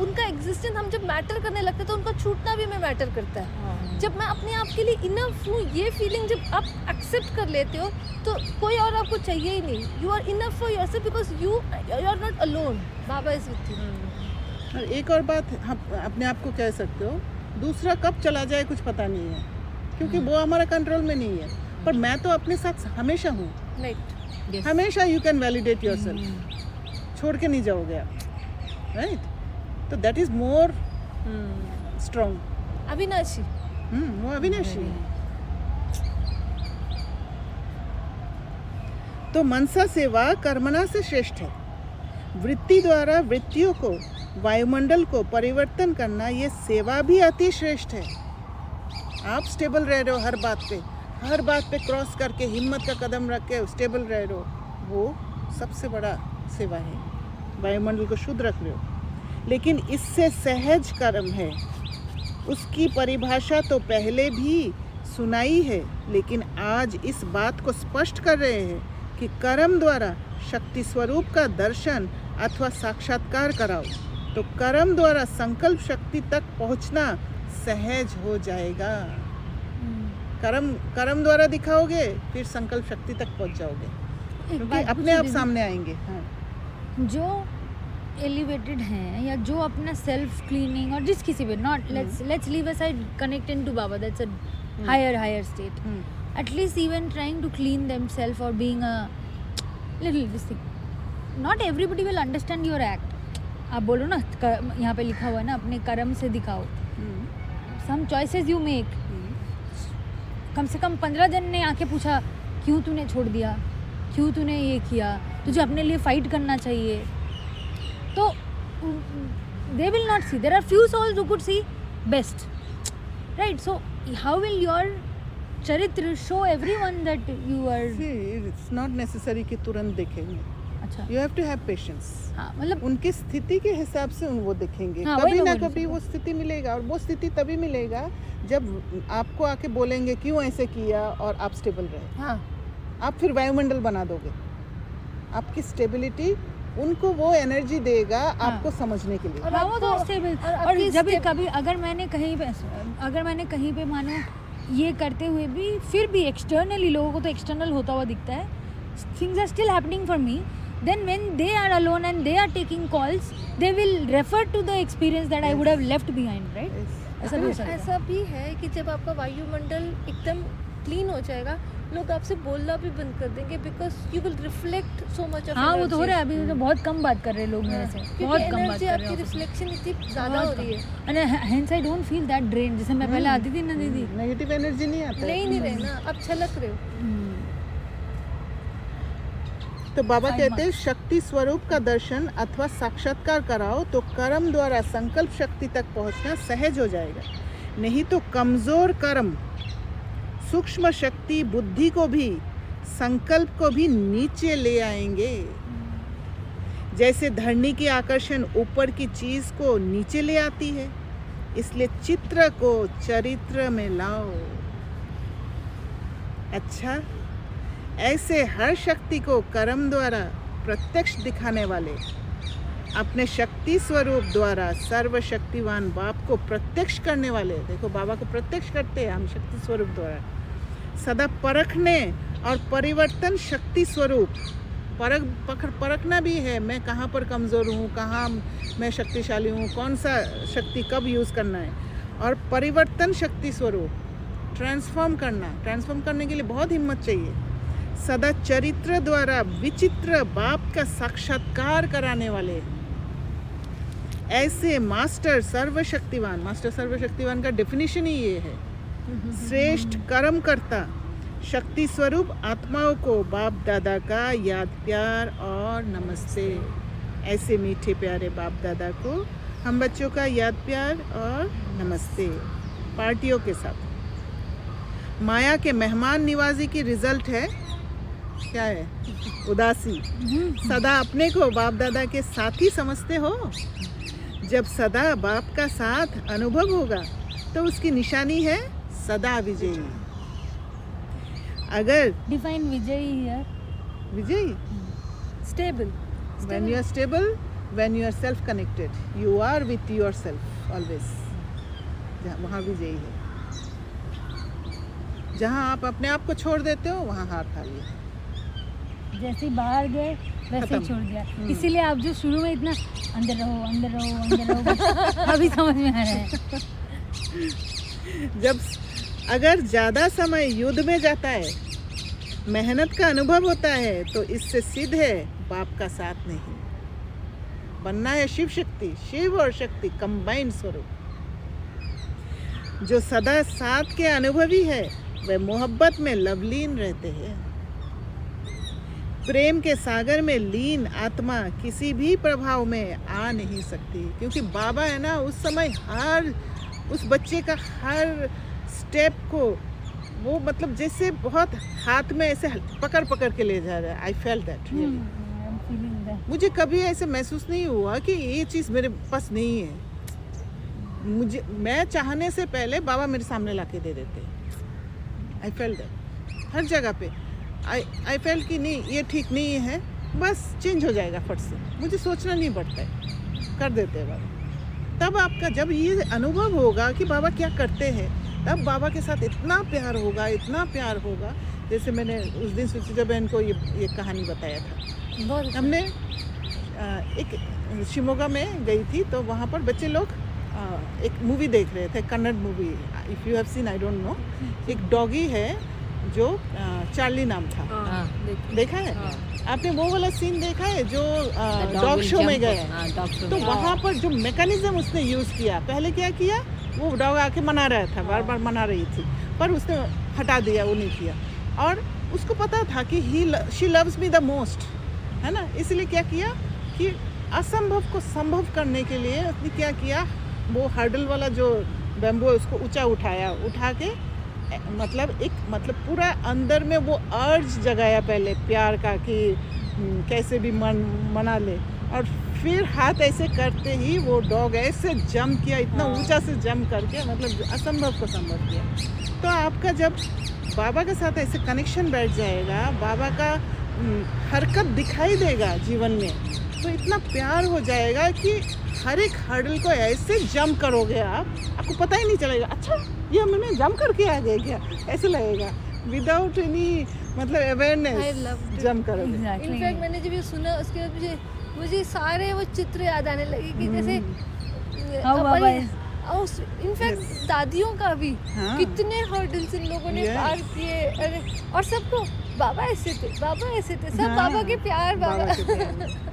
उनका एग्जिस्टेंस हम जब मैटर करने लगते हैं, तो उनका छूटना भी हमें मैटर करता है। जब मैं अपने आप के लिए इनफ हूँ, ये फीलिंग जब आप एक्सेप्ट कर लेते हो, तो कोई और आपको चाहिए ही नहीं। You are enough for yourself because you are not alone, Baba is with you. और एक और बात हम अपने आप को कह सकते हो, दूसरा कब चला जाए कुछ पता नहीं है, क्योंकि वो हमारा कंट्रोल में नहीं है, पर मैं तो अपने साथ हमेशा हूँ। राइट, हमेशा यू कैन वैलिडेट योरसेल्फ, छोड़ के नहीं जाओगे आप, राइट? तो दैट इज मोर स्ट्रॉन्ग। अविनाशी। वो अविनाशी है। तो मनसा सेवा कर्मणा से श्रेष्ठ है। वृत्ति द्वारा वृत्तियों को, वायुमंडल को परिवर्तन करना, ये सेवा भी अति श्रेष्ठ है। आप स्टेबल रह रहे हो हर बात पे क्रॉस करके, हिम्मत का कदम रख के स्टेबल रह रहे हो, वो सबसे बड़ा सेवा है। वायुमंडल को शुद्ध रख रहे हो। लेकिन इससे सहज कर्म है, उसकी परिभाषा तो पहले भी सुनाई है, लेकिन आज इस बात को स्पष्ट कर रहे हैं कि कर्म द्वारा शक्ति स्वरूप का दर्शन अथवा साक्षात्कार कराओ तो कर्म द्वारा संकल्प शक्ति तक पहुंचना सहज हो जाएगा। कर्म द्वारा दिखाओगे फिर संकल्प शक्ति तक पहुंच जाओगे, एक क्योंकि बात अपने आप पूछो सामने आएंगे। हाँ। दीदी, जो एलिवेटेड हैं या जो अपना सेल्फ क्लीनिंग और जिस किसी पे not let's leave aside connected to Baba, that's a higher state, at least even trying to clean themselves और being a little this thing, not everybody will understand your act. आप बोलो ना, यहाँ पे लिखा हुआ है ना, अपने कर्म से दिखाओ, सम चॉइसेस यू मेक। कम से कम 15 जन ने आके पूछा क्यों तूने छोड़ दिया, क्यों तूने ये किया, तुझे अपने लिए फाइट करना चाहिए, तो they will not see. There are few souls who could see best, right? So how will your charitra show everyone that you are? See, it's not necessary कि तुरंत देखेंगे। अच्छा, You have to have patience. हाँ, मतलब उनकी स्थिति के हिसाब से वो देखेंगे। हाँ, वही कभी मैं ना बोल रही कभी थी। वो स्थिति मिलेगा, और वो स्थिति तभी मिलेगा जब आपको आके बोलेंगे क्यों ऐसे किया, और आप स्टेबल रहे। हाँ, आप फिर वायुमंडल बना दोगे। आपकी स्टेबिलिटी उनको वो एनर्जी देगा आपको समझने के लिए। और हाँ, वो तो आपको- स्टेबल। और और आपकी जब भी step- कभी अगर मैंने कहीं पे मानो ये करते हुए भी फिर भी एक्सटर्नली लोगों को तो एक्सटर्नल होता हुआ दिखता है, things are still happening for me, then when they are alone and they are taking calls, they will refer to the experience that I would have left behind, right? ऐसा भी हो सकता है। ऐसा भी है कि जब आपका वायुमंडल एकदम क्लीन हो जाएगा, लोग आपसे बोलना भी बंद कर देंगे, because you will reflect so much of हाँ, वो तो हो रहा है अभी, तो बहुत कम बात कर रहे हैं लोग मेरे से, बहुत क्योंकि कम बात एनर्जी कर आपकी रहे हैं रिफ्लेक्शन इतनी ज्यादा हो रही है। and hence I don't feel that drained जैसे मैं पहले आती थी ना दीदी। नेगेटिव एनर्जी नहीं आता है। नहीं रहे ना, आप छलक रहे हो। तो बाबा Fine कहते हैं शक्ति स्वरूप का दर्शन अथवा साक्षात्कार कराओ तो कर्म द्वारा संकल्प शक्ति तक पहुंचना सहज हो जाएगा। नहीं तो कमजोर कर्म सूक्ष्म शक्ति बुद्धि को भी, संकल्प को भी नीचे ले आएंगे। जैसे धरनी की आकर्षण ऊपर की चीज को नीचे ले आती है, इसलिए चित्र को चरित्र में लाओ। अच्छा, ऐसे हर शक्ति को कर्म द्वारा प्रत्यक्ष दिखाने वाले अपने शक्ति स्वरूप द्वारा सर्वशक्तिवान बाप को प्रत्यक्ष करने वाले, देखो बाबा को प्रत्यक्ष करते हैं हम शक्ति स्वरूप द्वारा, सदा परखने और परिवर्तन शक्ति स्वरूप परखना भी है, मैं कहाँ पर कमज़ोर हूँ, कहाँ मैं शक्तिशाली हूँ, कौन सा शक्ति कब यूज़ करना है, और परिवर्तन शक्ति स्वरूप ट्रांसफॉर्म करने के लिए बहुत हिम्मत चाहिए। सदा चरित्र द्वारा विचित्र बाप का साक्षात्कार कराने वाले ऐसे मास्टर सर्वशक्तिवान का डेफिनेशन ही ये है। श्रेष्ठ कर्म करता शक्ति स्वरूप आत्माओं को बाप दादा का याद प्यार और नमस्ते। ऐसे मीठे प्यारे बाप दादा को हम बच्चों का याद प्यार और नमस्ते पार्टियों के साथ। माया के मेहमान निवाजी की रिजल्ट है क्या है? उदासी। सदा अपने को बाप दादा के साथ ही समझते हो। जब सदा बाप का साथ अनुभव होगा तो उसकी निशानी है सदा विजयी। अगर डिफाइन विजयी हियर, विजयी stable. when you are stable, when you are self connected, you are with yourself always, वहाँ विजयी है। जहाँ आप अपने आप को छोड़ देते हो वहाँ हार खा लिया। जैसे ही बाहर गए वैसे ही खत्म। छोड़ दिया। इसीलिए आप जो शुरू में इतना अंदर रहो अभी समझ में आ रहा है। जब अगर ज़्यादा समय युद्ध में जाता है, मेहनत का अनुभव होता है, तो इससे सिद्ध है बाप का साथ नहीं। बनना है शिव शक्ति, शिव और शक्ति कंबाइंड स्वरूप। जो सदा साथ के अनुभवी है वह मोहब्बत में लवलीन रहते हैं। प्रेम के सागर में लीन आत्मा किसी भी प्रभाव में आ नहीं सकती, क्योंकि बाबा है ना, उस समय हर उस बच्चे का हर स्टेप को वो मतलब जैसे बहुत हाथ में ऐसे पकड़ पकड़ के ले जा रहा है। I felt that really. मुझे कभी ऐसे महसूस नहीं हुआ कि ये चीज़ मेरे पास नहीं है। मैं चाहने से पहले बाबा मेरे सामने लाके दे देते। आई फेल्ट दैट हर जगह पे। आई फेल्ट कि नहीं ये ठीक नहीं है, बस चेंज हो जाएगा फट से, मुझे सोचना नहीं पड़ता है, कर देते हैं बाबा। तब आपका जब ये अनुभव होगा कि बाबा क्या करते हैं, तब बाबा के साथ इतना प्यार होगा, इतना प्यार होगा। जैसे मैंने उस दिन सुचित्रा बहन को ये कहानी बताया था। बहुत हमने एक शिमोगा में गई थी, तो वहाँ पर बच्चे लोग एक मूवी देख रहे थे, Kannada movie, if you have seen I don't no. एक डॉगी है जो चार्ली नाम था, हाँ, देखा है? आपने वो वाला सीन देखा है जो डॉग शो में गया? तो वहाँ पर जो मैकेनिज्म उसने यूज़ किया, पहले क्या किया, वो डॉग आके मना रहा था, बार बार मना रही थी, पर उसने हटा दिया, वो नहीं किया। और उसको पता था कि she loves me the most, है ना, इसलिए क्या किया कि असंभव को संभव करने के लिए उसने क्या किया, वो हर्डल वाला जो बैम्बू है उसको ऊंचा उठाया, उठा के मतलब पूरा अंदर में वो अर्ज जगाया पहले प्यार का कि कैसे भी मना ले, और फिर हाथ ऐसे करते ही वो डॉग ऐसे जंप किया, इतना ऊंचा से जंप करके, मतलब असंभव को संभव किया। तो आपका जब बाबा के साथ ऐसे कनेक्शन बैठ जाएगा, बाबा का हरकत दिखाई देगा जीवन में, तो इतना प्यार हो जाएगा कि हर एक हर्डल को ऐसे जंप करोगे आपको पता ही नहीं चलेगा, अच्छा ये मैंने जंप करके आ गया क्या, ऐसे लगेगा, विदाउट एनी मतलब I awareness loved it. Jump करोगे। Exactly. इनफैक्ट मैंने जब ये सुना उसके बाद मुझे सारे वो चित्र याद आने लगे कि जैसे How Baba इनफैक्ट दादियों का भी हाँ। कितने हर्डल्स इन लोगों ने Yes. पार किए, अरे और सबको बाबा ऐसे थे, बाबा ऐसे थे, सब हाँ, बाबा के प्यार, बाबा के बाबा प्यार।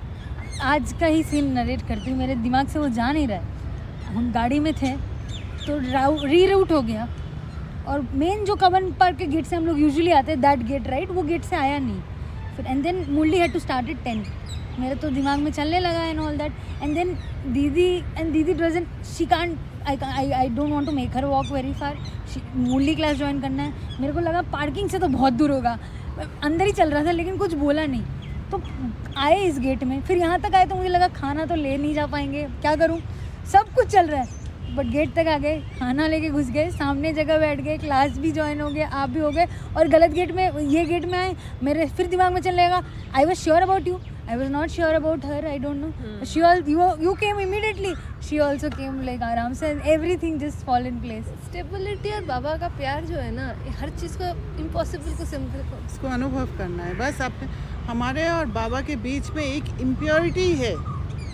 आज का ही सीन नरेट करती हूँ, मेरे दिमाग से वो जा नहीं रहा है। हम गाड़ी में थे तो रीरूट हो गया, और मेन जो कवन पार्क के गेट से हम लोग यूजुअली आते हैं, दैट गेट राइट, वो गेट से आया नहीं फिर। And then Murli had to start at 10, मेरे तो दिमाग में चलने लगा and all that. And then दीदी doesn't, she can't, I don't want to make her walk very far, Murli class join करना है। मेरे को लगा पार्किंग से तो बहुत दूर होगा, अंदर ही चल रहा था लेकिन कुछ बोला नहीं। तो आए इस गेट में, फिर यहाँ तक आए तो मुझे लगा खाना तो ले नहीं जा पाएंगे, क्या करूँ, सब कुछ चल रहा है, बट गेट तक आ गए, खाना लेके घुस गए, सामने जगह बैठ गए, क्लास भी ज्वाइन हो गए, आप भी हो गए, और गलत गेट में, ये गेट में आए। मेरे फिर दिमाग में चलने लगा, I was sure about you, I was not sure about her, I don't no, you came immediately, she also came, like आराम से, everything just fall in place. Stability और बाबा का प्यार जो है ना, ये हर चीज़ को इम्पॉसिबल को सिंपल को इसको अनुभव करना है बस। आपने हमारे और बाबा के बीच में एक इम्प्योरिटी है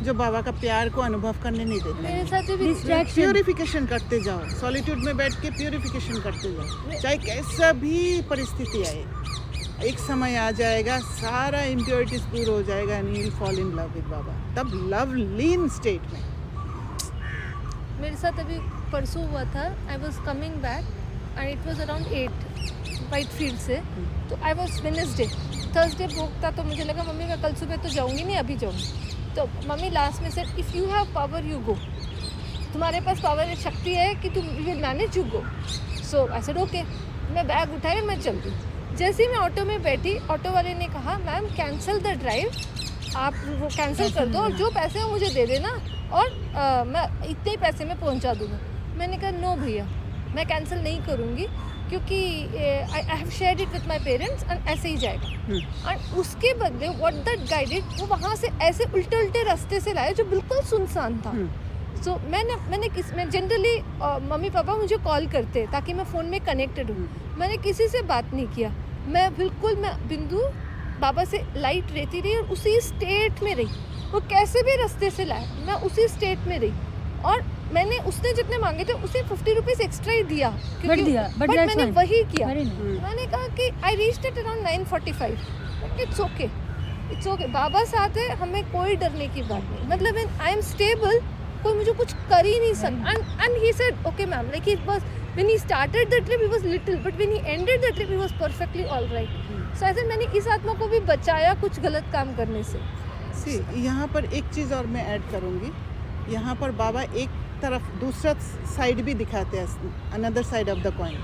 जो बाबा का प्यार को अनुभव करने नहीं देता मेरे है। साथ भी Distraction. प्योरिफिकेशन करते जाओ, सॉलिट्यूड में बैठ के प्योरिफिकेशन करते जाओ, चाहे कैसा भी परिस्थिति आए, एक समय आ जाएगा सारा इम्प्योरिटीज दूर हो जाएगा, and you will fall in love with Baba, तब लव लीन स्टेट में। मेरे साथ अभी परसों हुआ था, I was coming back and it was around 8 white field से, तो आई वॉज वेडनेसडे, थर्सडे भोग था, तो मुझे लगा मम्मी मैं कल सुबह तो जाऊँगी नहीं, अभी जाऊँगी। तो मम्मी लास्ट में said if you have power you go, तुम्हारे पास पावर शक्ति है कि तुम you will manage, you go. So I said okay, मैं बैग उठाई और मैं चल दी। जैसे ही मैं ऑटो में बैठी, ऑटो वाले ने कहा मैम कैंसिल द ड्राइव, आप वो कैंसिल कर दो और जो पैसे हैं मुझे दे देना, और मैं इतने ही पैसे में पहुंचा दूँगा। मैंने कहा नो भैया, मैं कैंसिल नहीं करूँगी, क्योंकि I have shared it with my parents and ऐसे ही जाएगा। एंड उसके बदले व्हाट दैट गाइडेड, वो वहाँ से ऐसे उल्टे उल्टे रास्ते से लाए जो बिल्कुल सुनसान था। सो मैं जनरली मम्मी पापा मुझे कॉल करते हैं ताकि मैं फ़ोन में कनेक्टेड हूँ, मैंने किसी से बात नहीं किया, मैं बिंदु बाबा से लाइट रहती रही और उसी स्टेट में रही। वो कैसे भी रास्ते से लाए, मैं उसी स्टेट में रही, और मैंने उसने जितने मांगे थे उसे 50 रुपीज़ एक्स्ट्रा ही दिया, बट बट मैंने वही किया। Very nice. मैंने कहा कि I reached at around 9:45, it's okay, it's okay, Baba साथ है, हमें कोई डरने की बात नहीं, मतलब आई एम स्टेबल, कोई मुझे कुछ कर ही नहीं सकता। And he said okay ma'am, like it was when he started the trip he was little, but when he ended the trip he was perfectly all right. So ऐसे मैंने इस आत्मा को भी बचाया कुछ गलत काम करने से। सी यहाँ पर एक चीज़ और मैं ऐड करूँगी, यहाँ पर बाबा एक तरफ दूसरा साइड भी दिखाते हैं, another side of the coin,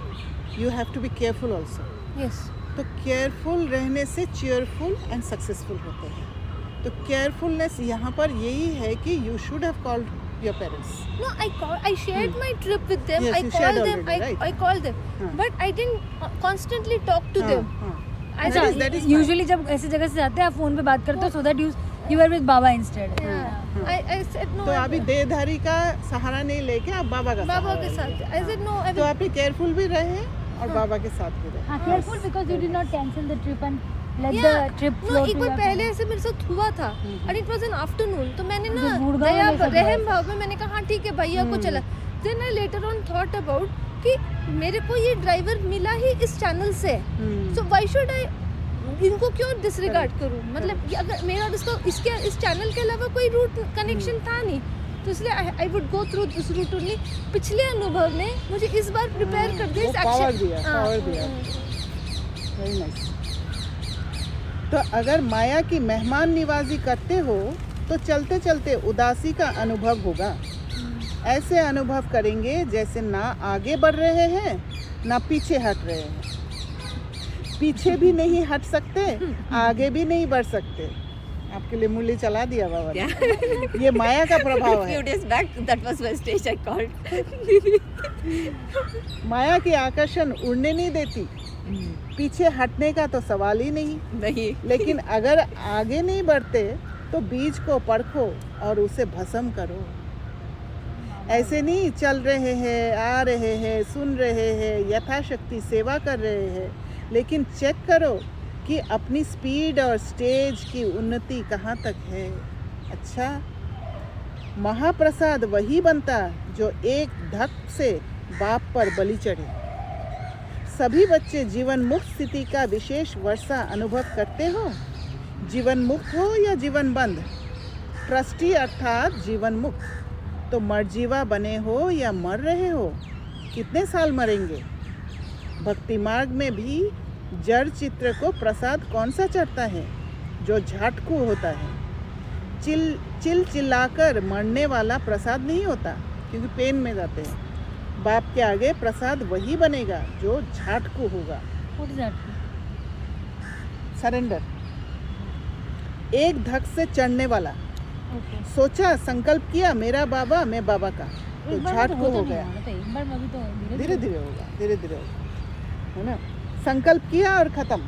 you have to be careful also. Yes, तो केयरफुल रहने से चीयरफुल एंड सक्सेसफुल होते हैं। तो केयरफुलनेस यहाँ पर यही है कि you should have called your parents. no, I shared my trip with them. Yes, I you called shared them, already, right? I called them, हाँ. but I didn't constantly talk to them. हाँ, अच्छा, that is fine. Usually जब ऐसी जगह से जाते हैं आप फोन पे बात करते हो, so that you are with Baba instead. I said no. तो अभी देहधारी का सहारा नहीं लेके आप बाबा का बाबा सहारा के साथ. लेके. I said no. I तो will. आप केयरफुल भी रहे और बाबा के साथ भी रहे. हाँ, careful because you did not cancel the trip and let the Yeah. Trip No, flow एक टू बार पहले ऐसे मेरे साथ हुआ था और इट वाज एन आफ्टरनून, तो मैंने ना जो गुड़गांव दया में सब रहम हुआ भाव में मैंने कहा हाँ ठीक है भैया को चला. Then I later on thought about कि मेरे को ये ड्राइवर मिला ही इस चैनल से, सो व्हाई शुड आई इनको क्यों डिसरिगार्ड करूं. मतलब ये अगर मेरा इसके इस चैनल के अलावा कोई रूट कनेक्शन था नहीं, तो इसलिए I would go through this route only. पिछले अनुभव ने मुझे इस बार प्रिपेयर कर दिया. वो power दिया, power दिया. Very nice. तो अगर माया की मेहमान निवाजी करते हो तो चलते चलते उदासी का अनुभव होगा. ऐसे अनुभव करेंगे जैसे ना आगे बढ़ रहे हैं ना पीछे हट रहे हैं. पीछे भी नहीं हट सकते, आगे भी नहीं बढ़ सकते. आपके लिए मूल्य चला दिया बाबा ने. ये माया का प्रभाव है. Few days back, that was my stage I called. माया की आकर्षण उड़ने नहीं देती. पीछे हटने का तो सवाल ही नहीं. नहीं. लेकिन अगर आगे नहीं बढ़ते तो बीज को परखो और उसे भस्म करो. ऐसे नहीं चल रहे हैं, आ रहे हैं, सुन रहे हैं, यथाशक्ति सेवा कर रहे हैं, लेकिन चेक करो कि अपनी स्पीड और स्टेज की उन्नति कहाँ तक है. अच्छा, महाप्रसाद वही बनता जो एक धक से बाप पर बलि चढ़े. सभी बच्चे जीवन मुक्त स्थिति का विशेष वर्षा अनुभव करते हो. जीवन मुक्त हो या जीवन बंद, ट्रस्टी अर्थात जीवन मुक्त. तो मरजीवा बने हो या मर रहे हो, कितने साल मरेंगे. भक्ति मार्ग में भी जड़ चित्र को प्रसाद कौन सा चढ़ता है, जो झाटकू होता है. चिल्लाकर मरने वाला प्रसाद नहीं होता, क्योंकि पेन में जाते हैं. बाप के आगे प्रसाद वही बनेगा जो झाटकू होगा. What is that? सरेंडर. एक धक से चढ़ने वाला. ओके. सोचा, संकल्प किया, मेरा बाबा मैं बाबा का, तो एक बार में झाटकू होता हो नहीं गया. होगा, तो एक बार में अभी तो धीरे धीरे होगा, धीरे धीरे होगा, है ना. संकल्प किया और ख़त्म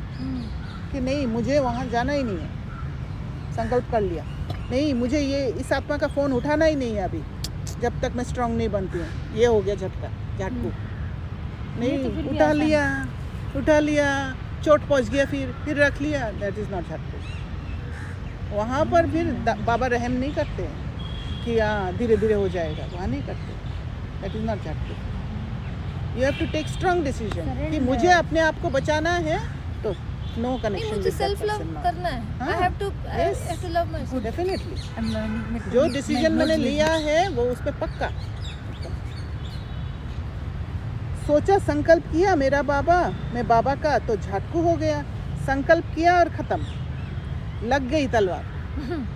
कि नहीं मुझे वहाँ जाना ही नहीं है. संकल्प कर लिया, नहीं मुझे ये इस आत्मा का फ़ोन उठाना ही नहीं है अभी, जब तक मैं स्ट्रांग नहीं बनती हूँ. ये हो गया झटका, झाटकू. ये तो फिर नहीं, भी उठा लिया, चोट पहुँच गया, फिर रख लिया. दैट इज़ नॉट झाटकू. वहाँ पर फिर बाबा रहम नहीं करते हैं कि हाँ धीरे धीरे हो जाएगा. वहाँ नहीं करते. दैट इज़ नॉट झाटकू. You have to take strong decision कि मुझे अपने आप को बचाना है, तो नो नहीं, कनेक्शन. मुझे सेल्फ लव करना है. I have to love myself. Definitely. जो डिसीजन मैंने लिया है वो उस पर पक्का. सोचा, संकल्प किया, मेरा बाबा मैं बाबा का, तो झाटकू हो गया. संकल्प किया और ख़त्म, लग गई तलवार.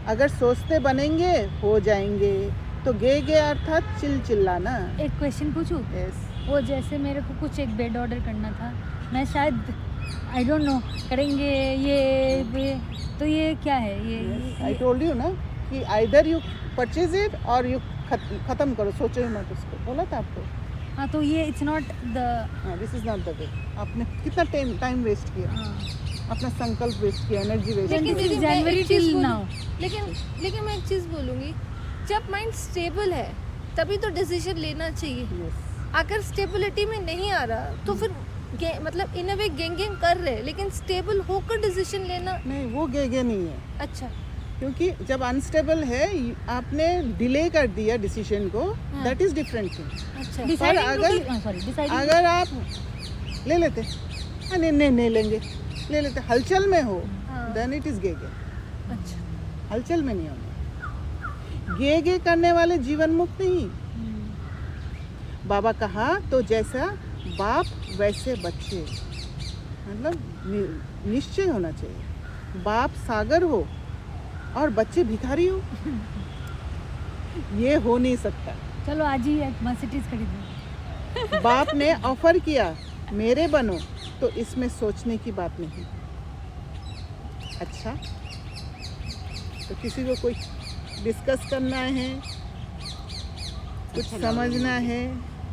अगर सोचते बनेंगे हो जाएंगे. तो गे अर्थात चिल्लाना. एक क्वेश्चन पूछूं? यस. वो जैसे मेरे को कुछ एक बेड ऑर्डर करना था, मैं शायद आई डोंट नो करेंगे ये, तो ये क्या है ये? आई टोल्ड यू ना कि आइदर यू परचेज इट और यू ख़त्म करो. सोचो ही मत उसको. बोला था आपको. हाँ, तो ये इट्स नॉट द. हाँ, this is not the way. आपने कितना टाइम वेस्ट किया, अपना संकल्प वेस्ट किया, एनर्जी वेस्ट लेकिन किया. दीदी, मैं एक जनवरी चीज़ till बोलूं- now. लेकिन मैं एक चीज़ बोलूँगी, जब माइंड स्टेबल है तभी तो डिसीजन लेना चाहिए. Yes. अगर स्टेबिलिटी में नहीं आ रहा तो फिर मतलब इन अ वे गेंग कर रहे, लेकिन स्टेबल होकर डिसीजन लेना. नहीं, वो गे नहीं है, अच्छा. क्योंकि जब अनस्टेबल है आपने डिले कर दिया डिसीजन को. हाँ. That is different thing. अच्छा. अगर अगर आप ले लेते, नहीं लेंगे, ले लेते, हलचल में हो, हाँ. देन इट इज़ गे. अच्छा. हलचल में नहीं होना. गे करने वाले जीवन मुक्त नहीं. बाबा कहा तो जैसा बाप वैसे बच्चे, मतलब निश्चय होना चाहिए. बाप सागर हो और बच्चे भिखारी हो, ये हो नहीं सकता. चलो आज ही एक मर्सिडीज खरीदो. बाप ने ऑफर किया मेरे बनो, तो इसमें सोचने की बात नहीं. अच्छा, तो किसी को कोई डिस्कस करना है, कुछ समझना है.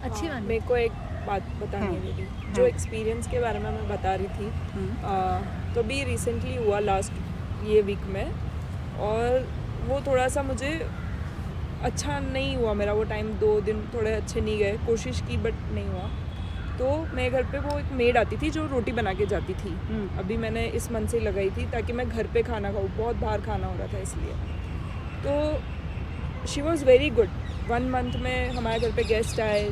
अच्छी बात. मेरे को एक बात बतानी है हाँ, दीदी. हाँ. जो एक्सपीरियंस के बारे में मैं बता रही थी, तो अभी रिसेंटली हुआ लास्ट ये वीक में, और वो थोड़ा सा मुझे अच्छा नहीं हुआ मेरा वो टाइम, 2 दिन थोड़े अच्छे नहीं गए, कोशिश की बट नहीं हुआ। तो मेरे घर पे वो एक मेड आती थी जो रोटी बना के जाती थी। अभी मैंने इस मंथ से लगाई थी ताकि मैं घर पे खाना खाऊँ, बहुत बाहर खाना हो रहा था इसलिए। तो she was very good. 1 month में हमारे घर पे गेस्ट आए,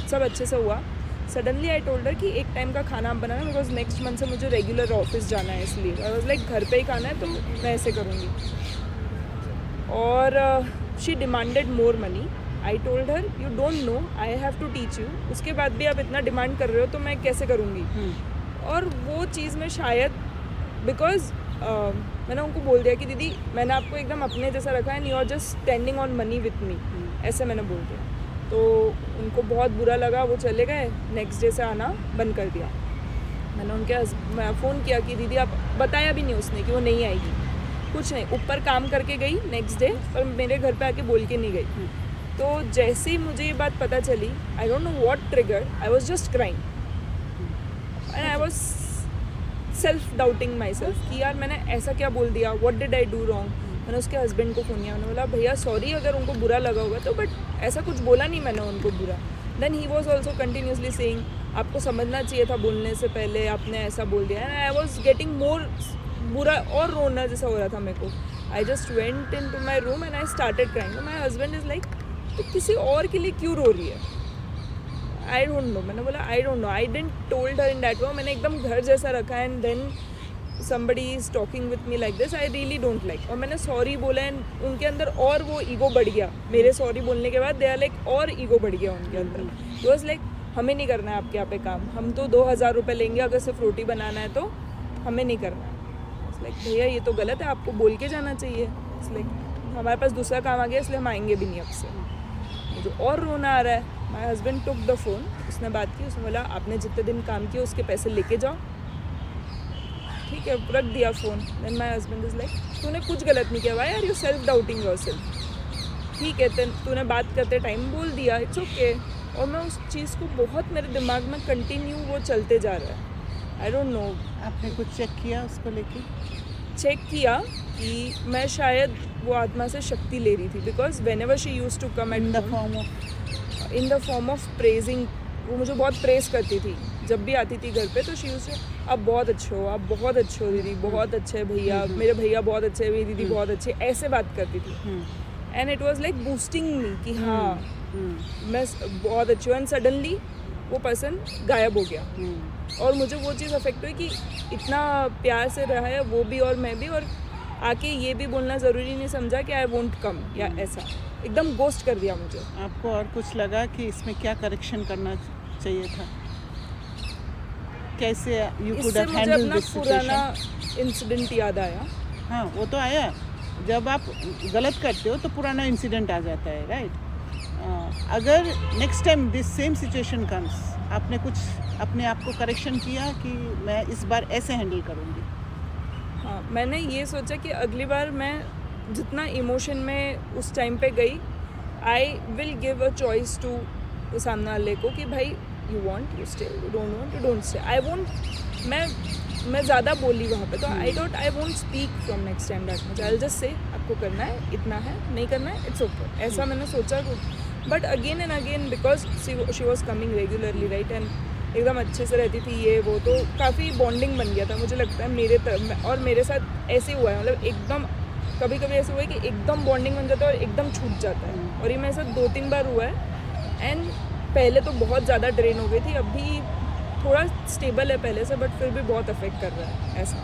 सब अच्छे से हुआ। सडनली आई टोल्ड हर कि एक टाइम का खाना आप बनाना, बिकॉज नेक्स्ट मंथ से मुझे रेगुलर ऑफिस जाना है, इसलिए आई वाज लाइक घर पे ही खाना है तो मैं ऐसे करूँगी। और she demanded more money. I told her you don't know, I have to teach you. उसके बाद भी आप इतना डिमांड कर रहे हो तो मैं कैसे करूँगी। और वो चीज़ में शायद बिकॉज मैंने उनको बोल दिया कि दीदी मैंने आपको एकदम अपने जैसा रखा है, you are just standing on money with me, ऐसे मैंने बोल दिया। तो उनको बहुत बुरा लगा, वो चले गए, नेक्स्ट डे से आना बंद कर दिया। मैंने उनके फ़ोन किया कि दीदी आप, बताया भी नहीं उसने कि वो नहीं आएगी, कुछ नहीं, ऊपर काम करके गई नेक्स्ट डे, पर मेरे घर पे आके बोल के नहीं गई। तो जैसे ही मुझे ये बात पता चली, आई don't know what trigger, I was just crying and I was self doubting my self कि यार मैंने ऐसा क्या बोल दिया, what did I do wrong. मैंने उसके हस्बैंड को फ़ोन किया, मैंने बोला भैया सॉरी अगर उनको बुरा लगा होगा तो, बट ऐसा कुछ बोला नहीं मैंने उनको बुरा। Then he was also continuously saying आपको समझना चाहिए था बोलने से पहले, आपने ऐसा बोल दिया। And I was getting more बुरा और रोना जैसा हो रहा था मेरे को। I just went in to my room and I started crying. My husband is like तो किसी और के लिए क्यों रो रही है। आई डोंट नो, मैंने बोला I don't know, I didn't told her in that way. मैंने एकदम घर जैसा रखा and then somebody is talking with me like this, I really don't like। और मैंने सॉरी बोला एंड उनके अंदर और वो ईगो बढ़ गया मेरे सॉरी बोलने के बाद। दे आर लाइक और ईगो बढ़ गया उनके अंदर। इट वाज लाइक हमें नहीं करना है आपके यहाँ पे काम, हम तो 2000 रुपये लेंगे अगर सिर्फ रोटी बनाना है तो, हमें नहीं करना है। लाइक भैया ये तो गलत है, आपको बोल के जाना चाहिए। इट्स लाइक हमारे पास दूसरा काम आ गया इसलिए हम आएंगे भी नहीं अब से। मुझे और रोना आ रहा है। My husband took the phone, उसने बात की, उसने बोला आपने जितने दिन काम किया उसके पैसे लेके जाओ, ठीक है, रख दिया phone. Then my husband is like तूने कुछ गलत नहीं किया, why are you self doubting yourself. ठीक है, तूने बात करते टाइम बोल दिया, इट्स ओके। और मैं उस चीज़ को बहुत मेरे दिमाग में कंटिन्यू वो चलते जा रहा है। आई डोंट नो, आपने कुछ चेक किया उसको लेके? चेक किया कि मैं शायद वो आत्मा से शक्ति ले रही थी, because whenever she use to come in the form of praising. वो मुझे बहुत प्रेस करती थी जब भी आती थी घर पे। तो शी यूज टू आप बहुत अच्छे हो, आप बहुत अच्छे हो दीदी, बहुत अच्छे भैया, मेरे भैया बहुत अच्छे, मेरी दीदी बहुत अच्छे, ऐसे बात करती थी। And it was like boosting me कि हाँ मैं बहुत अच्छी हूँ। एंड सडनली वो पर्सन गायब हो गया और मुझे वो चीज़ अफेक्ट हुई कि इतना प्यार से रहा है वो भी और मैं भी, और आके ये भी बोलना ज़रूरी नहीं समझा कि आई वोंट कम या ऐसा, एकदम गोस्ट कर दिया मुझे। आपको और कुछ लगा कि इसमें क्या करेक्शन करना चाहिए था? कैसे यू कुड इससे हैव मुझे हैंडल्ड अपना दिस पुराना सिचुएशन? इंसिडेंट याद आया। हाँ, वो तो आया। जब आप गलत करते हो तो पुराना इंसिडेंट आ जाता है, राइट? अगर next time this same situation comes, आपने कुछ अपने आप को करेक्शन किया कि मैं इस बार ऐसे हैंडल करूँगी? हाँ, मैंने ये सोचा कि अगली बार मैं जितना इमोशन में उस टाइम पे गई, I will give a choice to सामने वाले को कि भाई you want you stay, you don't want you don't stay. I won't, मैं ज़्यादा बोली वहाँ पे, तो I won't speak from next time that much. I will just say आपको करना है, इतना है, नहीं करना है, इट्स ओके, ऐसा मैंने सोचा। But again and again because she was coming regularly, right, and एकदम अच्छे से रहती थी ये वो, तो काफ़ी बॉन्डिंग बन गया था। मुझे लगता है मेरे तरफ और मेरे साथ ऐसे हुआ है, मतलब एकदम कभी कभी ऐसे हुआ है कि एकदम बॉन्डिंग बन जाता है और एकदम छूट जाता है। और ये मेरे साथ 2-3 बार हुआ है। एंड पहले तो बहुत ज़्यादा ड्रेन हो गई थी, अभी थोड़ा स्टेबल है पहले से, बट फिर भी बहुत अफेक्ट कर रहा है ऐसा।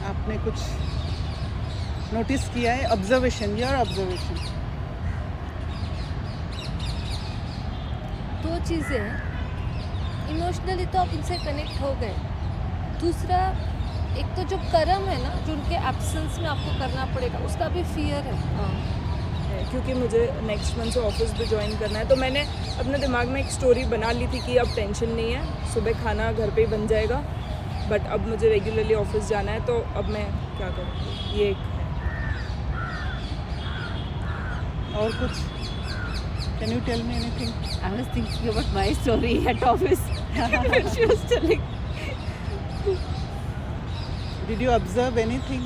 आपने कुछ नोटिस किया है? Observation, your observation. 2 चीज़ें, इमोशनली तो आप इनसे कनेक्ट हो गए। दूसरा, एक तो जो कर्म है ना, जो उनके एब्सेंस में आपको करना पड़ेगा, उसका भी फियर है। क्योंकि मुझे नेक्स्ट मंथ से ऑफिस भी ज्वाइन करना है, तो मैंने अपने दिमाग में एक स्टोरी बना ली थी कि अब टेंशन नहीं है, सुबह खाना घर पे ही बन जाएगा। बट अब मुझे रेगुलरली ऑफिस जाना है, तो अब मैं क्या करूँ, ये एक है। और कुछ? Can you tell me anything? I was thinking about my story at office when she was telling. Did you observe anything?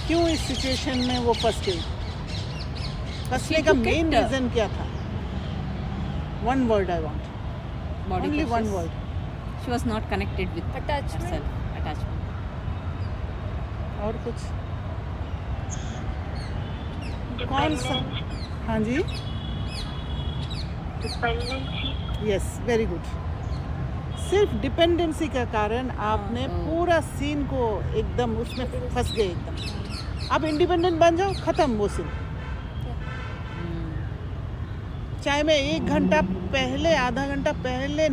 क्यों इस सिचुएशन में वो फंस गई? फंसने का मेन रीजन क्या था? One word I want, Body only one crushes. Word. She was not connected with Attachment. herself. Attachment. और कुछ? कौन सा? हाँ जी, यस, वेरी गुड. सिर्फ डिपेंडेंसी का कारण आपने पूरा सीन को एकदम उसमें फंस गए एकदम. आप इंडिपेंडेंट बन जाओ, खत्म वो सीन. चाहे मैं 1 घंटा पहले, आधा घंटा पहले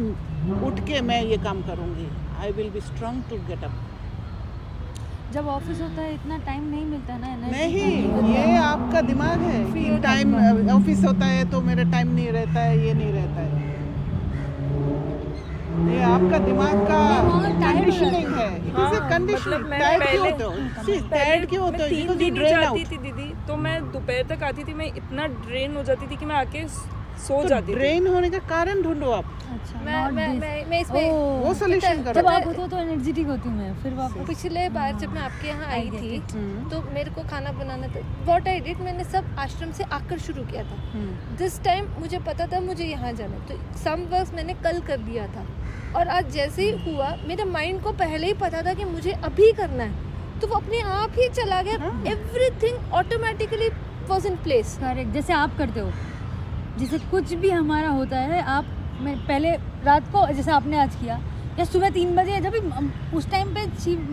उठ के मैं ये काम करूँगी. I will be strong to get up. जब ऑफिस होता है इतना टाइम नहीं मिलता ना एनर्जी. नहीं, ये आपका दिमाग है कि टाइम ऑफिस होता है तो मेरा टाइम नहीं रहता है, ये नहीं रहता है. ये आपका दिमाग का कंडीशनिंग है. It is a conditioning. मैं टायर्ड क्यों पहले- होते हो? सी टायर्ड क्यों होते हो? मैं 3 बिकॉज़ यू दिन ही ड्रेन जाती आउट. थी दीदी, तो मैं दोपहर तक आती थी, मैं इतना ड्रेन हो जाती थी कि मैं आके सो तो जाती थी. ड्रेन होने का कारण ढूंढो आप. अच्छा, मैं not मैं this. मैं इसमें वो सॉल्यूशन जब करो. आप होते हो तो एनर्जेटिक होती हूँ मैं, फिर वापस. पिछले बार जब मैं आपके यहाँ आई I get थी it. तो मेरे को खाना बनाना था. व्हाट आई डिड, मैंने सब आश्रम से आकर शुरू किया था. दिस टाइम मुझे पता था मुझे यहाँ जाना है, तो सम वर्क मैंने कल कर दिया था. और आज जैसे ही हुआ, मेरे माइंड को पहले ही पता था कि मुझे अभी करना है, तो वो अपने आप ही चला गया. Everything automatically was in place. Correct, जैसे आप करते हो. जैसे कुछ भी हमारा होता है, आप मैं पहले रात को जैसे आपने आज किया, या सुबह 3 बजे, जब भी उस टाइम पे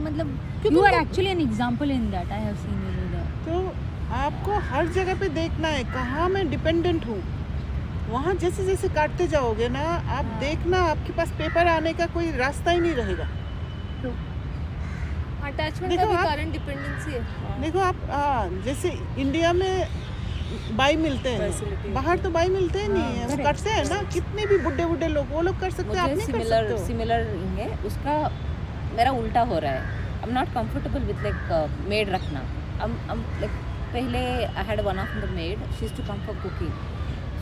मतलब you are actually an example in that. I have seen you do that. तो आपको हर जगह पे देखना है कहाँ मैं डिपेंडेंट हूँ. वहाँ जैसे जैसे काटते जाओगे ना, आप देखना आपके पास पेपर आने का कोई रास्ता ही नहीं रहेगा. अटैचमेंट देखो का भी आप- कारण डिपेंडेंसी है. देखो आप, जैसे इंडिया में बाई मिलते हैं, Facility. बाहर तो बाई मिलते ही नहीं है. वो correct. करते हैं ना, कितने भी बुढ़े बुढ़े लोग, वो लोग कर सकते हैं, आप मुझे नहीं कर सिमिलर सकते हो. सिमिलर है उसका. मेरा उल्टा हो रहा है. I am not comfortable with like maid रखना. लाइक पहले I had one of the maid, she is to come for cooking.